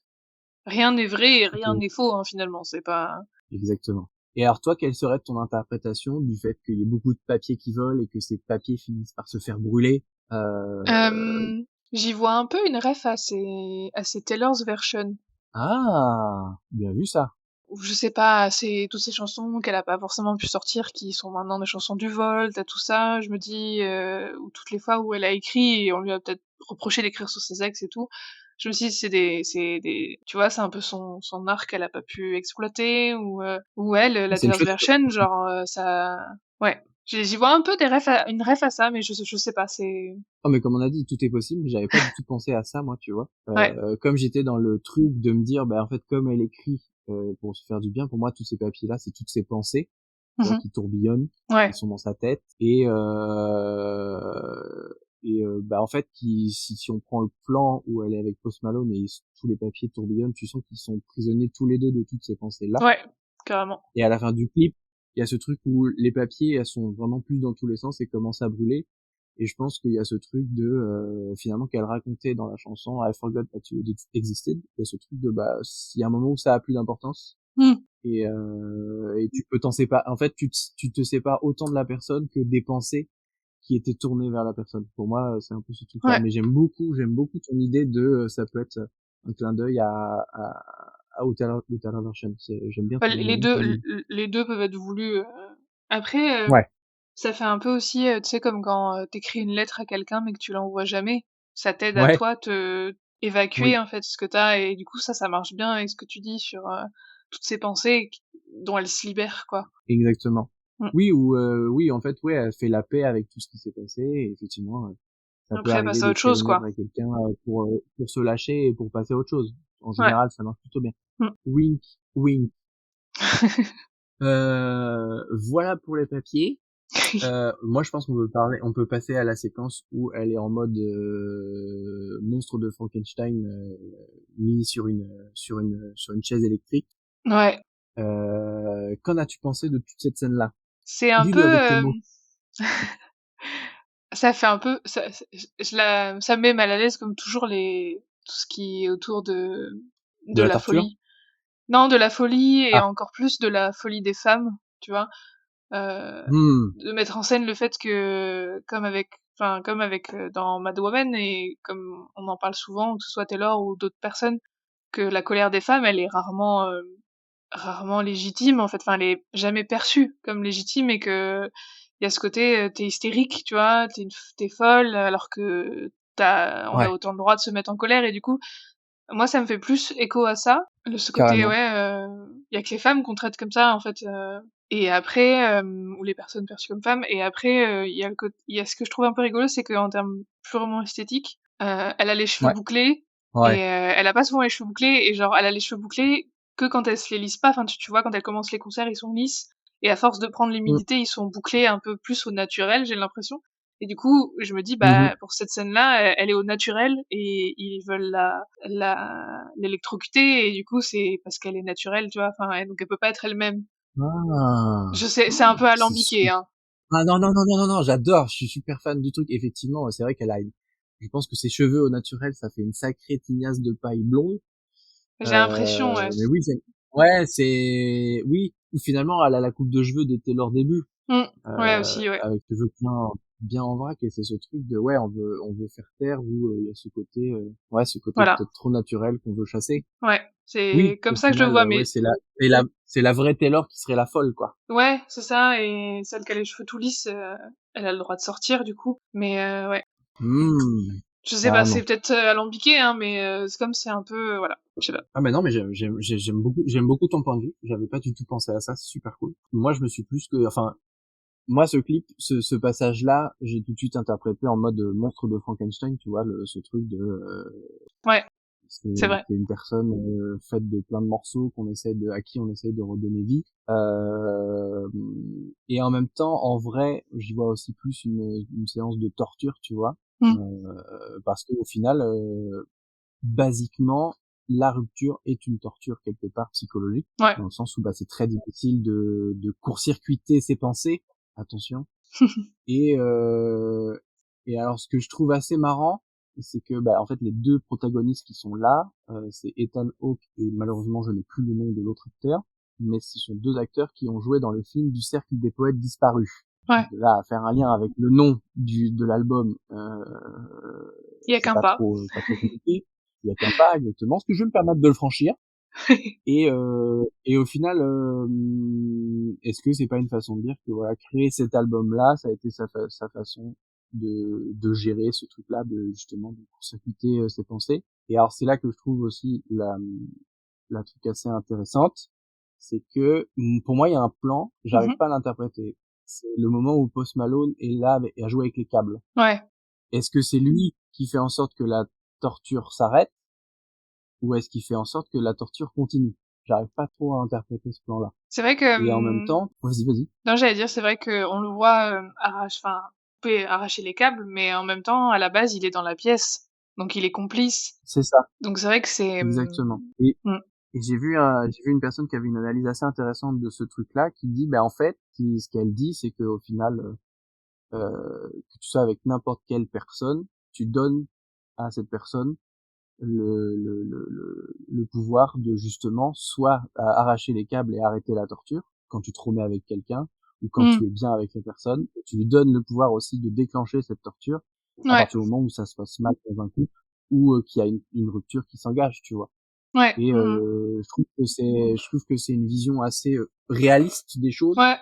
Rien n'est vrai et
tout est
rien
ok.
n'est faux, hein, finalement. C'est pas.
Exactement. Et alors toi, quelle serait ton interprétation du fait qu'il y ait beaucoup de papiers qui volent et que ces papiers finissent par se faire brûler?
J'y vois un peu une ref à ces Taylor's Version.
Ah, bien vu ça.
Ou je sais pas, c'est toutes ces chansons qu'elle a pas forcément pu sortir, qui sont maintenant des chansons du Volt, à tout ça. Je me dis, ou toutes les fois où elle a écrit et on lui a peut-être reproché d'écrire sur ses ex et tout. Je me suis dit, tu vois, c'est un peu son arc qu'elle a pas pu exploiter, ou elle, la
C'est une
Taylor's
chouette
Version,
interprétation.
genre, ça, ouais. J'y vois un peu une ref à ça, mais je sais pas, c'est,
Oh, mais comme on a dit, tout est possible. J'avais pas du tout pensé à ça, moi, tu vois.
ouais.
Comme j'étais dans le truc de me dire, bah, en fait, comme elle écrit pour se faire du bien, pour moi, tous ces papiers-là, c'est toutes ses pensées, tu vois,
Mhm.
qui tourbillonnent, qui
Ouais.
sont dans sa tête. Et en fait, si on prend le plan où elle est avec Post Malone et tous les papiers tourbillonnent, tu sens qu'ils sont prisonniers tous les deux de toutes ces pensées-là.
Ouais, carrément.
Et à la fin du clip, il y a ce truc où les papiers, elles sont vraiment plus dans tous les sens et commencent à brûler. Et je pense qu'il y a ce truc de, finalement, qu'elle racontait dans la chanson I Forgot That You Existed. Il y a ce truc de, il y a un moment où ça a plus d'importance. Et tu peux t'en séparer. En fait, tu te sépares autant de la personne que des pensées qui étaient tournées vers la personne. Pour moi, c'est un peu ce truc-là.
Ouais.
Mais j'aime beaucoup ton idée de, ça peut être un clin d'œil à Hotel Version. J'aime bien ton idée.
Les deux peuvent être voulus. Après,
Ouais.
ça fait un peu aussi, tu sais, comme quand t'écris une lettre à quelqu'un mais que tu l'envoies jamais. Ça t'aide à
Ouais.
toi te évacuer
Oui.
en fait ce que t'as et du coup ça marche bien avec ce que tu dis sur toutes ces pensées dont elle se libère quoi.
Exactement.
Mm.
Oui, oui, en fait, ouais, elle fait la paix avec tout ce qui s'est passé, et effectivement, ça peut
Après elle
arriver
passe à autre
d'écrire
chose
une lettre
quoi.
à quelqu'un pour se lâcher et pour passer à autre chose. En
Ouais.
général, ça marche plutôt bien.
Mm.
Wink, wink. Voilà pour les papiers. Moi, je pense on peut passer à la séquence où elle est en mode monstre de Frankenstein mis sur une chaise électrique.
Ouais.
Qu'en as-tu pensé de toute cette scène-là?
C'est un
Dis-le
peu
avec tes mots.
ça fait un peu ça me met mal à l'aise comme toujours tout ce qui est autour
De
de
la
la
torture?
folie. Non, de la folie et
Ah.
encore plus de la folie des femmes, tu vois.
Hmm.
De mettre en scène le fait que comme avec dans Mad Woman et comme on en parle souvent, que ce soit Taylor ou d'autres personnes, que la colère des femmes, elle est rarement légitime en fait, enfin elle est jamais perçue comme légitime et que il y a ce côté t'es hystérique, tu vois, t'es folle alors que on a
Ouais,
autant le droit de se mettre en colère et du coup moi ça me fait plus écho à ça, ce côté
carrément.
ouais il y a que les femmes qu'on traite comme ça en fait et après ou les personnes perçues comme femmes et après il y a ce que je trouve un peu rigolo c'est qu'en termes purement esthétiques elle a les cheveux
Ouais,
bouclés et
ouais.
elle a pas souvent les cheveux bouclés et genre elle a les cheveux bouclés que quand elle se les lisse pas. Enfin, tu vois, quand elle commence les concerts, ils sont lisses. Et à force de prendre
Hmm.
l'humidité, ils sont bouclés un peu plus au naturel, j'ai l'impression. Et du coup, je me dis,
Mhm.
bah, pour cette scène-là, elle est au naturel et ils veulent l'électrocuter. Et du coup, c'est parce qu'elle est naturelle, tu vois. Enfin, donc elle peut pas être elle-même.
Ah.
Je sais, c'est un peu
C'est
alambiqué,
super.
hein.
Ah non, non, non, non, non, non, j'adore, je suis super fan du truc. Effectivement, c'est vrai je pense que ses cheveux au naturel, ça fait une sacrée tignasse de paille blonde.
J'ai l'impression, ouais.
Mais oui, oui, finalement, elle a la coupe de cheveux dès leur début,
Mm. Ouais, aussi, ouais.
avec les cheveux bien en vrac, et c'est ce truc de, ouais, on veut faire taire, où il y a ce côté
Voilà.
peut-être trop naturel qu'on veut chasser.
Ouais.
Oui,
C'est comme
au
ça que je le
final,
vois,
ouais,
mais
c'est la vraie Taylor qui serait la folle, quoi.
ouais, c'est ça. Et celle qui a les cheveux tout lisses, elle a le droit de sortir, du coup. Mais ouais. Je sais pas, c'est
Carrément.
peut-être alambiqué, hein, mais c'est comme c'est un peu, voilà, je sais pas.
Ah mais non, mais j'aime beaucoup ton point de vue. J'avais pas du tout pensé à ça, c'est super cool. Moi, je me suis enfin, moi, ce clip, ce passage-là, j'ai tout de suite interprété en mode monstre de Frankenstein, tu vois, ce truc de,
Ouais,
c'est
c'est vrai.
une personne faite de plein de morceaux à qui on essaie de redonner vie. Et en même temps, en vrai, j'y vois aussi plus une séance de torture, tu vois,
Mm.
parce qu'au final, basiquement, la rupture est une torture quelque part psychologique,
Ouais.
dans le sens où c'est très difficile de court-circuiter ses pensées. Attention. Et et alors ce que je trouve assez marrant, c'est que en fait les deux protagonistes qui sont là, c'est Ethan Hawke et malheureusement je n'ai plus le nom de l'autre acteur, mais ce sont deux acteurs qui ont joué dans le film du Cercle des poètes disparus.
Ouais.
De là à faire un lien avec le nom de l'album,
Il y a
c'est
qu'un pas.
pas trop compliqué. Il y a qu'un pas exactement. Ce que je vais me permettre de le franchir. Et au final, est-ce que c'est pas une façon de dire que voilà, créer cet album-là, ça a été sa façon de gérer ce truc-là, de justement de court-circuiter ses pensées. Et alors c'est là que je trouve aussi la truc assez intéressante, c'est que pour moi il y a un plan, j'arrive
Mhm.
pas à l'interpréter. C'est le moment où Post Malone est là et a joué avec les câbles.
Ouais.
Est-ce que c'est lui qui fait en sorte que la torture s'arrête, ou est-ce qu'il fait en sorte que la torture continue? J'arrive pas trop à interpréter ce plan-là.
C'est vrai que,
Et en même temps, vas-y, vas-y.
non, j'allais dire, c'est vrai que on le voit enfin, couper, arracher les câbles, mais en même temps, à la base, il est dans la pièce, donc il est complice.
C'est ça,
Donc c'est vrai que c'est,
exactement.
mmh,
Et j'ai vu une personne qui avait une analyse assez intéressante de ce truc-là, qui dit, en fait, ce qu'elle dit, c'est qu'au final, que tu sois avec n'importe quelle personne, tu donnes à cette personne le pouvoir de justement soit arracher les câbles et arrêter la torture quand tu te remets avec quelqu'un ou quand
mmh,
tu es bien avec la personne. Tu lui donnes le pouvoir aussi de déclencher cette torture à
ouais,
partir du moment où ça se passe mal dans un couple ou qu'il y a une rupture qui s'engage, tu vois.
ouais,
Et
mmh,
je trouve que c'est une vision assez réaliste des choses
ouais,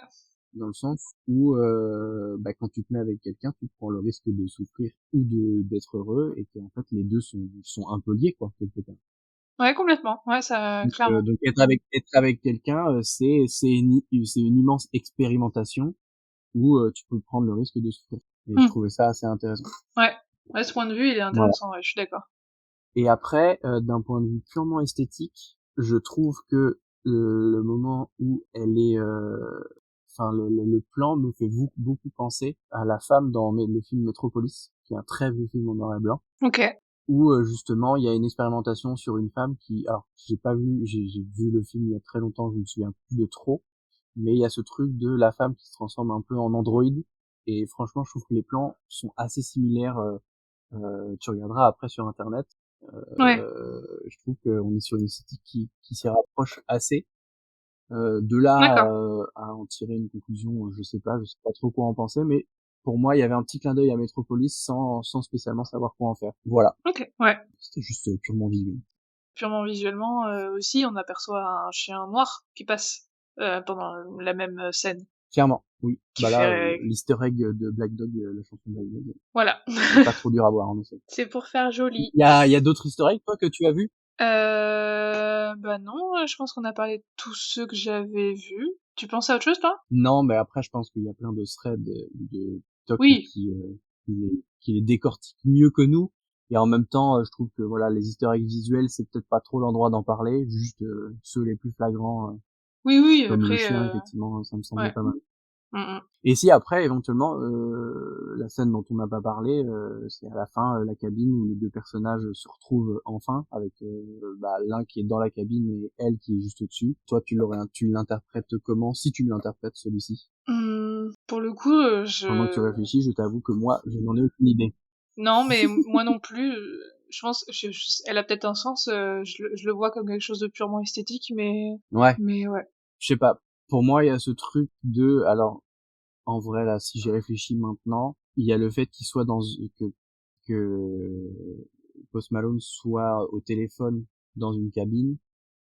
dans le sens où quand tu te mets avec quelqu'un, tu prends le risque de souffrir ou de d'être heureux et qu'en fait les deux sont un peu liés quoi quelque part.
ouais, complètement, ouais, ça clairement.
Donc être avec quelqu'un, c'est une immense expérimentation où tu peux prendre le risque de souffrir. Et je
Mmh,
trouvais ça assez intéressant.
ouais, ouais, ce point de vue, il est
Voilà.
intéressant, ouais, je suis d'accord.
Et après, d'un point de vue purement esthétique, je trouve que le moment où elle est, le plan me fait beaucoup penser à la femme dans le film Metropolis, qui est un très vieux film en noir et blanc,
OK.
où justement il y a une expérimentation sur une femme qui, alors j'ai pas vu, j'ai vu le film il y a très longtemps, je me souviens plus de trop, mais il y a ce truc de la femme qui se transforme un peu en androïde, et franchement je trouve que les plans sont assez similaires. Tu regarderas après sur internet.
Ouais,
Je trouve qu'on est sur une esthétique qui s'y rapproche assez. De là
d'accord.
à en tirer une conclusion, je sais pas trop quoi en penser, mais pour moi, il y avait un petit clin d'œil à Metropolis sans spécialement savoir quoi en faire. Voilà,
OK, ouais.
c'était juste purement visuel.
Purement visuellement, aussi, on aperçoit un chien noir qui passe, pendant la même, scène,
Clairement, oui.
qui
Bah là,
fait
l'easter egg de Black Dog, la chanson de Black Dog,
voilà.
c'est pas trop dur à voir en effet.
C'est pour faire joli.
Il y a d'autres easter eggs toi que tu as vus?
Bah, non, je pense qu'on a parlé de tous ceux que j'avais vus. Tu penses à autre chose, toi?
Non, mais après, je pense qu'il y a plein de threads de TikTok
Oui.
qui les décortiquent mieux que nous. Et en même temps, je trouve que voilà, les easter eggs visuels, c'est peut-être pas trop l'endroit d'en parler. Juste ceux les plus flagrants,
Oui, oui,
comme le
après,
chien, effectivement, ça me semblait
ouais.
pas mal.
Mmh mh.
Et si après, éventuellement, la scène dont on n'a pas parlé, c'est à la fin, la cabine où les deux personnages se retrouvent enfin, avec l'un qui est dans la cabine et elle qui est juste au-dessus. Toi, tu l'interprètes comment, si tu l'interprètes celui-ci?
Pour le coup,
Pendant que tu
je
réfléchis, je t'avoue que moi, je n'en ai aucune idée.
non, mais moi non plus, je pense je elle a peut-être un sens, je le vois comme quelque chose de purement esthétique,
Ouais,
mais ouais.
je sais pas. Pour moi, il y a ce truc de, alors, en vrai, là, si j'y réfléchis maintenant, il y a le fait qu'il soit que Post Malone soit au téléphone dans une cabine.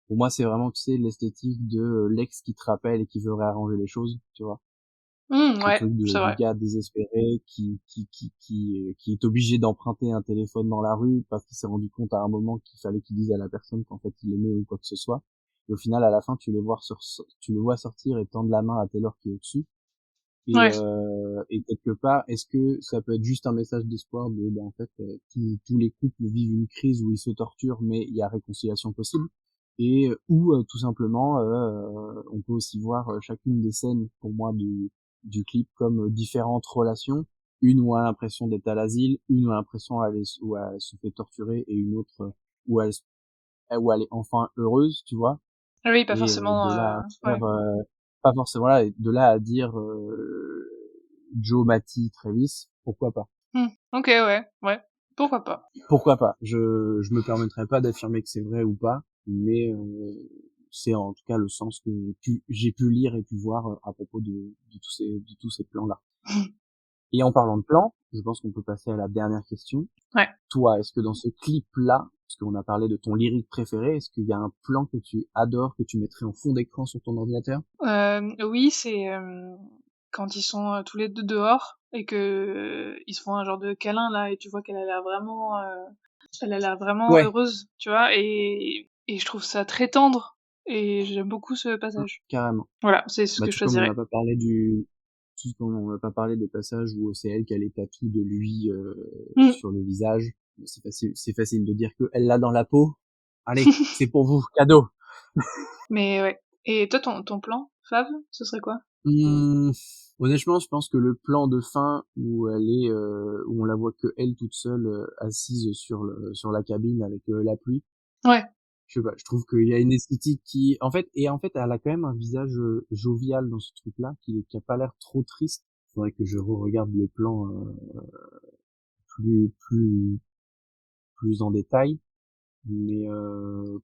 Pour moi, c'est vraiment, tu sais, l'esthétique de l'ex qui te rappelle et qui veut réarranger les choses, tu vois. Ce
Ouais,
truc
c'est
du
vrai.
gars désespéré qui est obligé d'emprunter un téléphone dans la rue parce qu'il s'est rendu compte à un moment qu'il fallait qu'il dise à la personne qu'en fait il aimait ou quoi que ce soit. Et au final, à la fin, tu le vois sortir et tendre la main à Taylor qui est au-dessus.
Ouais.
Et quelque part, est-ce que ça peut être juste un message d'espoir de, en fait, tous les couples vivent une crise où ils se torturent, mais il y a réconciliation possible. Et ou tout simplement, on peut aussi voir chacune des scènes, pour moi, du clip comme différentes relations. Une où elle a l'impression d'être à l'asile, une où elle a l'impression où elle se fait torturer, et une autre où elle est enfin heureuse, tu vois.
Ah oui, pas
Et
forcément,
de là à
ouais.
faire, pas forcément là, de là à dire Joe, Matty, Travis, pourquoi pas?
OK, ouais, ouais, pourquoi pas.
Pourquoi pas? Je me permettrai pas d'affirmer que c'est vrai ou pas, mais c'est en tout cas le sens que j'ai pu lire et pu voir à propos de tous ces plans-là. Et en parlant de plans, je pense qu'on peut passer à la dernière question.
Ouais.
Toi, est-ce que dans ce clip-là, parce qu'on a parlé de ton lyrique préféré, est-ce qu'il y a un plan que tu adores, que tu mettrais en fond d'écran sur ton ordinateur?
Oui, c'est, quand ils sont, tous les 2 dehors et que, ils se font un genre de câlin là et tu vois qu'elle a l'air vraiment, elle a l'air vraiment
Ouais,
heureuse, tu vois? Et je trouve ça très tendre et j'aime beaucoup ce passage.
carrément.
Voilà, c'est ce
Bah,
que je
tout comme on n'a
choisirais.
pas parlé tout comme on n'a pas parlé des passages où c'est elle qui a les tatous de lui
Mmh.
sur le visage. C'est facile de dire que elle l'a dans la peau. Allez, c'est pour vous, cadeau.
Mais ouais. Et toi, ton plan, Fave, ce serait quoi?
Mmh. Honnêtement, je pense que le plan de fin où elle est, où on la voit que elle toute seule assise sur la cabine avec la pluie,
Ouais.
je sais pas, je trouve qu'il y a une esthétique qui, en fait, elle a quand même un visage jovial dans ce truc-là, qui a pas l'air trop triste. Faudrait que je re-regarde le plan plus plus plus en détail. Mais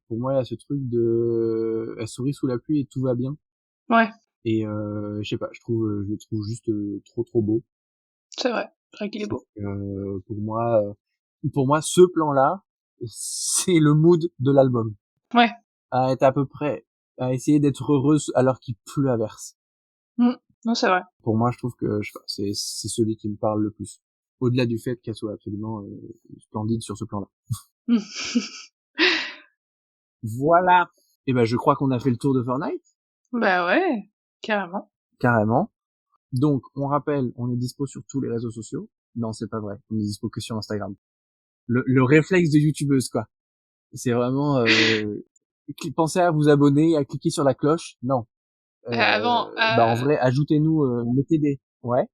pour moi, il y a ce truc de, elle sourit sous la pluie et tout va bien.
Ouais,
Et je sais pas, je le trouve juste trop beau.
c'est vrai. C'est vrai qu'il est
Je trouve
beau.
que pour moi, ce plan-là, c'est le mood de l'album.
Ouais.
À être à peu près, à essayer d'être heureuse alors qu'il pleut à verse.
Non, c'est vrai.
Pour moi, je trouve que, je sais pas, c'est celui qui me parle le plus. Au-delà du fait qu'elle soit absolument splendide sur ce plan-là. Voilà. Et ben, je crois qu'on a fait le tour de Fortnite.
Bah ouais, carrément.
Carrément. Donc, on rappelle, on est dispo sur tous les réseaux sociaux. Non, c'est pas vrai. On est dispo que sur Instagram. Le réflexe de youtubeuse, quoi. C'est vraiment, pensez à vous abonner, à cliquer sur la cloche. Non.
Avant,
Bah, en vrai, ajoutez-nous, mettez des, ouais.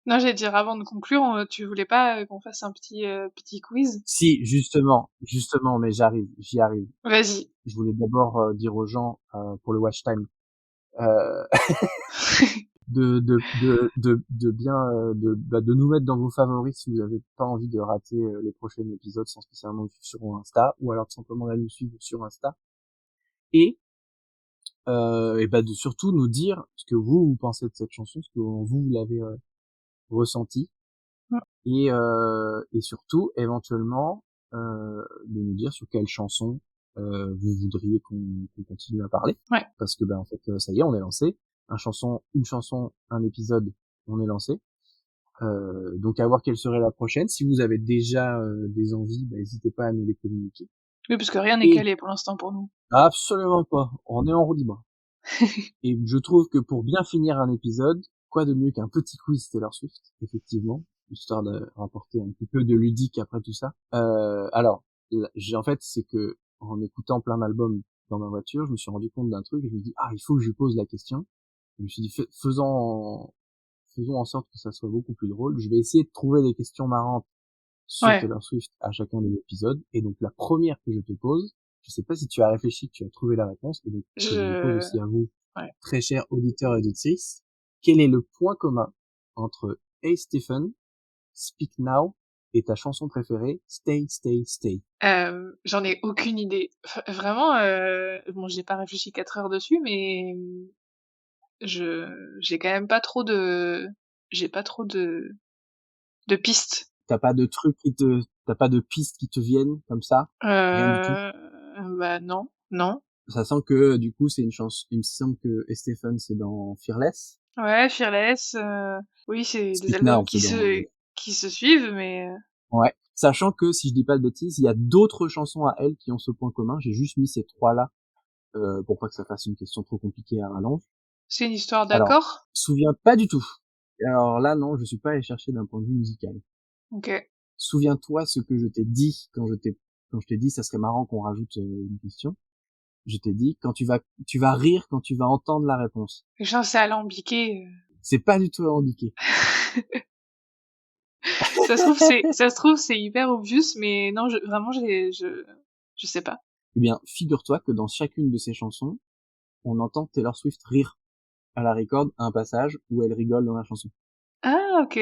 non, j'allais dire avant de conclure, tu voulais pas qu'on fasse un petit quiz?
Si, justement, mais j'y arrive.
Vas-y.
Je voulais d'abord dire aux gens, pour le watch time, euh, de bien de nous mettre dans vos favoris si vous avez pas envie de rater les prochains épisodes sans spécialement nous suivre sur Insta, ou alors tout simplement d'aller nous suivre sur Insta, et bah de surtout nous dire ce que vous pensez de cette chanson, ce que vous l'avez ressenti,
Mm.
Et surtout éventuellement de nous dire sur quelle chanson vous voudriez qu'on continue à parler,
Ouais.
parce que ben en fait ça y est, on est lancé, une chanson, un épisode, on est lancé. Donc à voir quelle serait la prochaine. Si vous avez déjà des envies, bah, n'hésitez pas à nous les communiquer.
Oui, parce que rien n'est
Et
calé pour l'instant pour nous.
absolument pas, on est en roue libre. Et je trouve que pour bien finir un épisode, quoi de mieux qu'un petit quiz Taylor Swift, effectivement, histoire de rapporter un petit peu de ludique après tout ça. Alors, en fait, c'est que en écoutant plein d'albums dans ma voiture, je me suis rendu compte d'un truc, et je me dis, ah, il faut que je lui pose la question. Je me suis dit, faisons en sorte que ça soit beaucoup plus drôle. Je vais essayer de trouver des questions marrantes sur
Ouais.
Taylor Swift à chacun des épisodes. Et donc, la première que je te pose, je sais pas si tu as réfléchi, que tu as trouvé la réponse, et donc que je vous pose
Je...
aussi à vous,
Ouais.
très chers auditeurs et auditrices. Quel est le point commun entre Hey Stephen, Speak Now, et ta chanson préférée, Stay, Stay, Stay?
J'en ai aucune idée. Vraiment, bon, j'ai pas réfléchi 4 heures dessus, mais j'ai quand même pas trop de, j'ai pas trop de pistes.
T'as pas de pistes qui te viennent comme ça? Rien du tout?
Euh, bah non, non.
Sachant que, du coup, c'est une chanson, il me semble que Hey Stephen, c'est dans Fearless.
Ouais, Fearless, oui, c'est des
Speak
albums
Now, c'est dans,
qui se suivent, mais
ouais. Sachant que, si je dis pas de bêtises, il y a d'autres chansons à elle qui ont ce point commun. J'ai juste mis ces trois-là, pour pas que ça fasse une question trop compliquée à rallonge.
c'est une histoire
Alors,
d'accord.
souviens pas du tout. Alors là, non, je suis pas allé chercher d'un point de vue musical.
Ok.
Souviens-toi ce que je t'ai dit quand je t'ai dit, ça serait marrant qu'on rajoute une question. Je t'ai dit, tu vas rire quand tu vas entendre la réponse.
Les gens, c'est alambiqué.
C'est pas du tout alambiqué.
Ça se trouve, c'est hyper obvious, mais non, vraiment, je sais pas.
Eh bien, figure-toi que dans chacune de ces chansons, on entend Taylor Swift rire à la record un passage où elle rigole dans la chanson.
Ah, ok.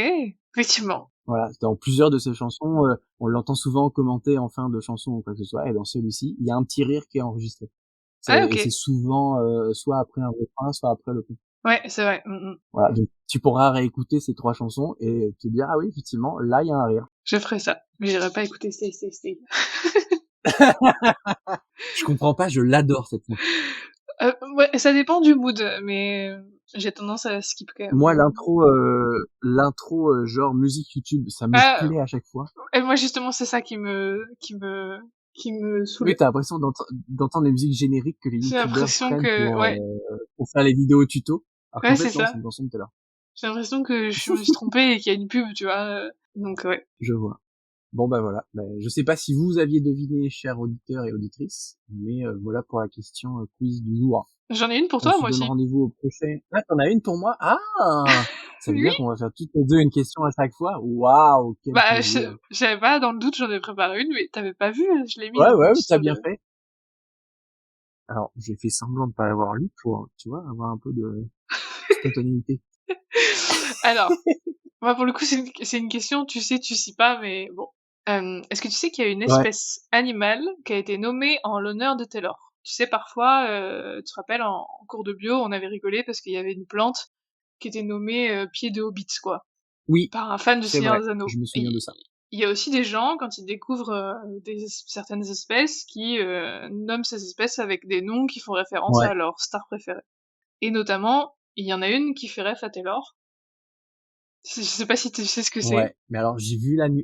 Effectivement.
Voilà, dans plusieurs de ces chansons, on l'entend souvent commenter en fin de chanson ou quoi que ce soit, et dans celui-ci, il y a un petit rire qui est enregistré.
Ah,
Et c'est
ok.
souvent soit après un refrain, soit après le coup.
Ouais, c'est vrai.
Voilà, donc tu pourras réécouter ces trois chansons et te dire, ah oui, effectivement, là, il y a un rire.
Je ferai ça. Mais j'irai pas écouter Stay, Stay, Stay.
Je comprends pas, je l'adore cette chanson.
Ouais, ça dépend du mood, mais j'ai tendance à skip quand
Moi,
même.
l'intro genre musique YouTube, ça me
Ah,
plaît à chaque fois.
et moi justement, c'est ça qui me
Oui,
saoule.
t'as l'impression d'entendre les musiques génériques que les
J'ai
youtubeurs
l'impression
prennent
que, ouais,
pour faire les vidéos tuto. Alors
ouais,
qu'en
c'est
fait, non,
ça.
c'est une chanson de Taylor.
J'ai l'impression que je me suis trompée et qu'il y a une pub, tu vois. Donc, ouais.
Je vois. Bon, bah voilà. Bah, je sais pas si vous aviez deviné, chers auditeurs et auditrices, mais voilà pour la question quiz du jour.
J'en ai une pour
On
toi,
se
moi
donne
aussi.
rendez-vous au prochain. Ah, t'en as une pour moi? Ah! Ça veut
Oui.
dire qu'on va faire toutes les deux une question à chaque fois. Waouh, quel
Bah,
plaisir.
j'avais pas dans le doute, j'en ai préparé une, mais t'avais pas vu, je l'ai mise
Ouais,
en
ouais,
plus
t'as
sur
bien
le...
fait. Alors, j'ai fait semblant de pas l'avoir lu pour, tu vois, avoir un peu de spontanéité.
Alors, moi pour le coup, c'est une question, tu sais, tu sais pas, mais bon. Est-ce que tu sais qu'il y a une
Ouais.
espèce animale qui a été nommée en l'honneur de Taylor? Tu sais, parfois, tu te rappelles, en cours de bio, on avait rigolé parce qu'il y avait une plante qui était nommée pied de hobbit, quoi,
Oui,
par un fan de
c'est
Seigneur
vrai.
des Anneaux.
Je me souviens de ça.
Il y a aussi des gens, quand ils découvrent certaines espèces, qui nomment ces espèces avec des noms qui font référence
Ouais.
à leur star préférée. Et notamment, il y en a une qui fait ref à Taylor. Je sais pas si tu sais ce que c'est.
Ouais. Mais alors, j'ai vu la news.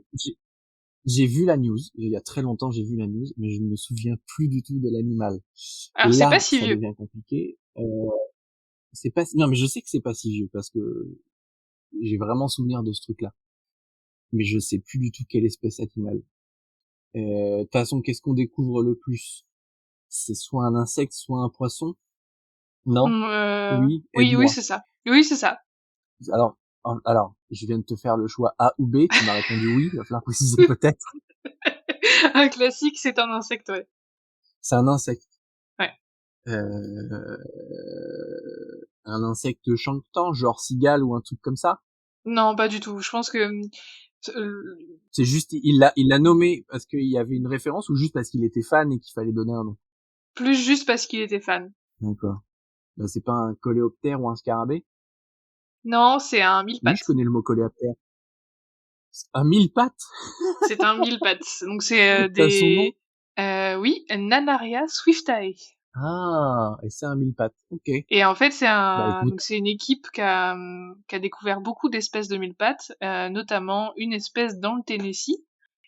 Il y a très longtemps, j'ai vu la news, mais je ne me souviens plus du tout de l'animal. Et
Alors, c'est pas
là,
si
ça
vieux.
devient compliqué. C'est pas, non, mais je sais que c'est pas si vieux parce que j'ai vraiment souvenir de ce truc-là. Mais je sais plus du tout quelle espèce animale. De toute façon, qu'est-ce qu'on découvre le plus? C'est soit un insecte, soit un poisson? Non? Oui,
Oui, oui,
aide-moi.
c'est ça. Oui, c'est ça.
Alors, je viens de te faire le choix A ou B. Tu m'as répondu oui. Il va falloir préciser peut-être.
Un classique, c'est un insecte, ouais.
C'est un insecte.
Ouais.
Euh, un insecte chantant, genre cigale ou un truc comme ça.
Non, pas du tout. Je pense que euh,
C'est juste, il l'a nommé parce qu'il y avait une référence ou juste parce qu'il était fan et qu'il fallait donner un nom.
plus juste parce qu'il était fan.
D'accord. Bah, c'est pas un coléoptère ou un scarabée?
Non, c'est un
Oui, je
mille-pattes.
connais le mot coléoptère. Un mille pattes?
C'est un mille-pattes. Donc c'est
T'as son nom?
oui, Nanaria swiftae.
Ah, et c'est un mille pattes. Ok.
Et en fait,
Bah écoute,
donc c'est une équipe qui a découvert beaucoup d'espèces de mille-pattes, notamment une espèce dans le Tennessee.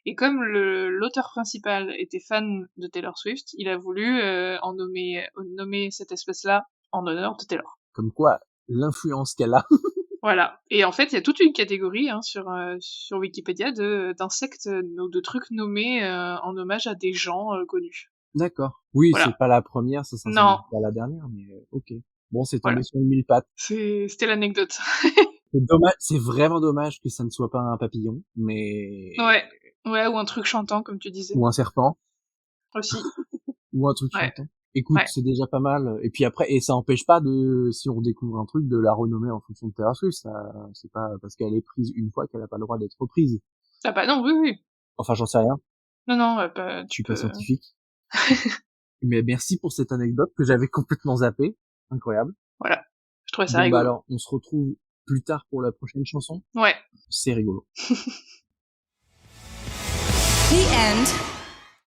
Et comme l'auteur principal était fan de Taylor Swift, il a voulu nommer cette espèce-là en honneur de Taylor.
comme quoi, l'influence qu'elle a.
Voilà. Et en fait, il y a toute une catégorie sur Wikipédia d'insectes ou de trucs nommés en hommage à des gens connus.
D'accord. Oui, c'est
Voilà.
pas la première, ça
Non,
sincèrement pas la dernière, mais ok. Bon, c'est tombé
voilà.
sur une mille pattes.
C'était l'anecdote.
C'est dommage, c'est vraiment dommage que ça ne soit pas un papillon, mais
Ouais. Ouais, ou un truc chantant, comme tu disais.
ou un serpent
Aussi.
ou un truc
Ouais.
chantant. Écoute,
Ouais.
c'est déjà pas mal. Et puis après, et ça empêche pas de, si on découvre un truc, de la renommer en fonction de Taylor Swift. Ça, c'est pas parce qu'elle est prise une fois qu'elle a pas le droit d'être reprise.
Ah bah non, oui, oui.
Enfin, j'en sais rien.
Non, non, bah,
Je
tu
suis pas
peux...
scientifique. Mais merci pour cette anecdote que j'avais complètement zappée. Incroyable.
Voilà. Je trouvais ça
Bon, bah
rigolo.
alors, on se retrouve plus tard pour la prochaine chanson.
Ouais.
C'est rigolo.
The end.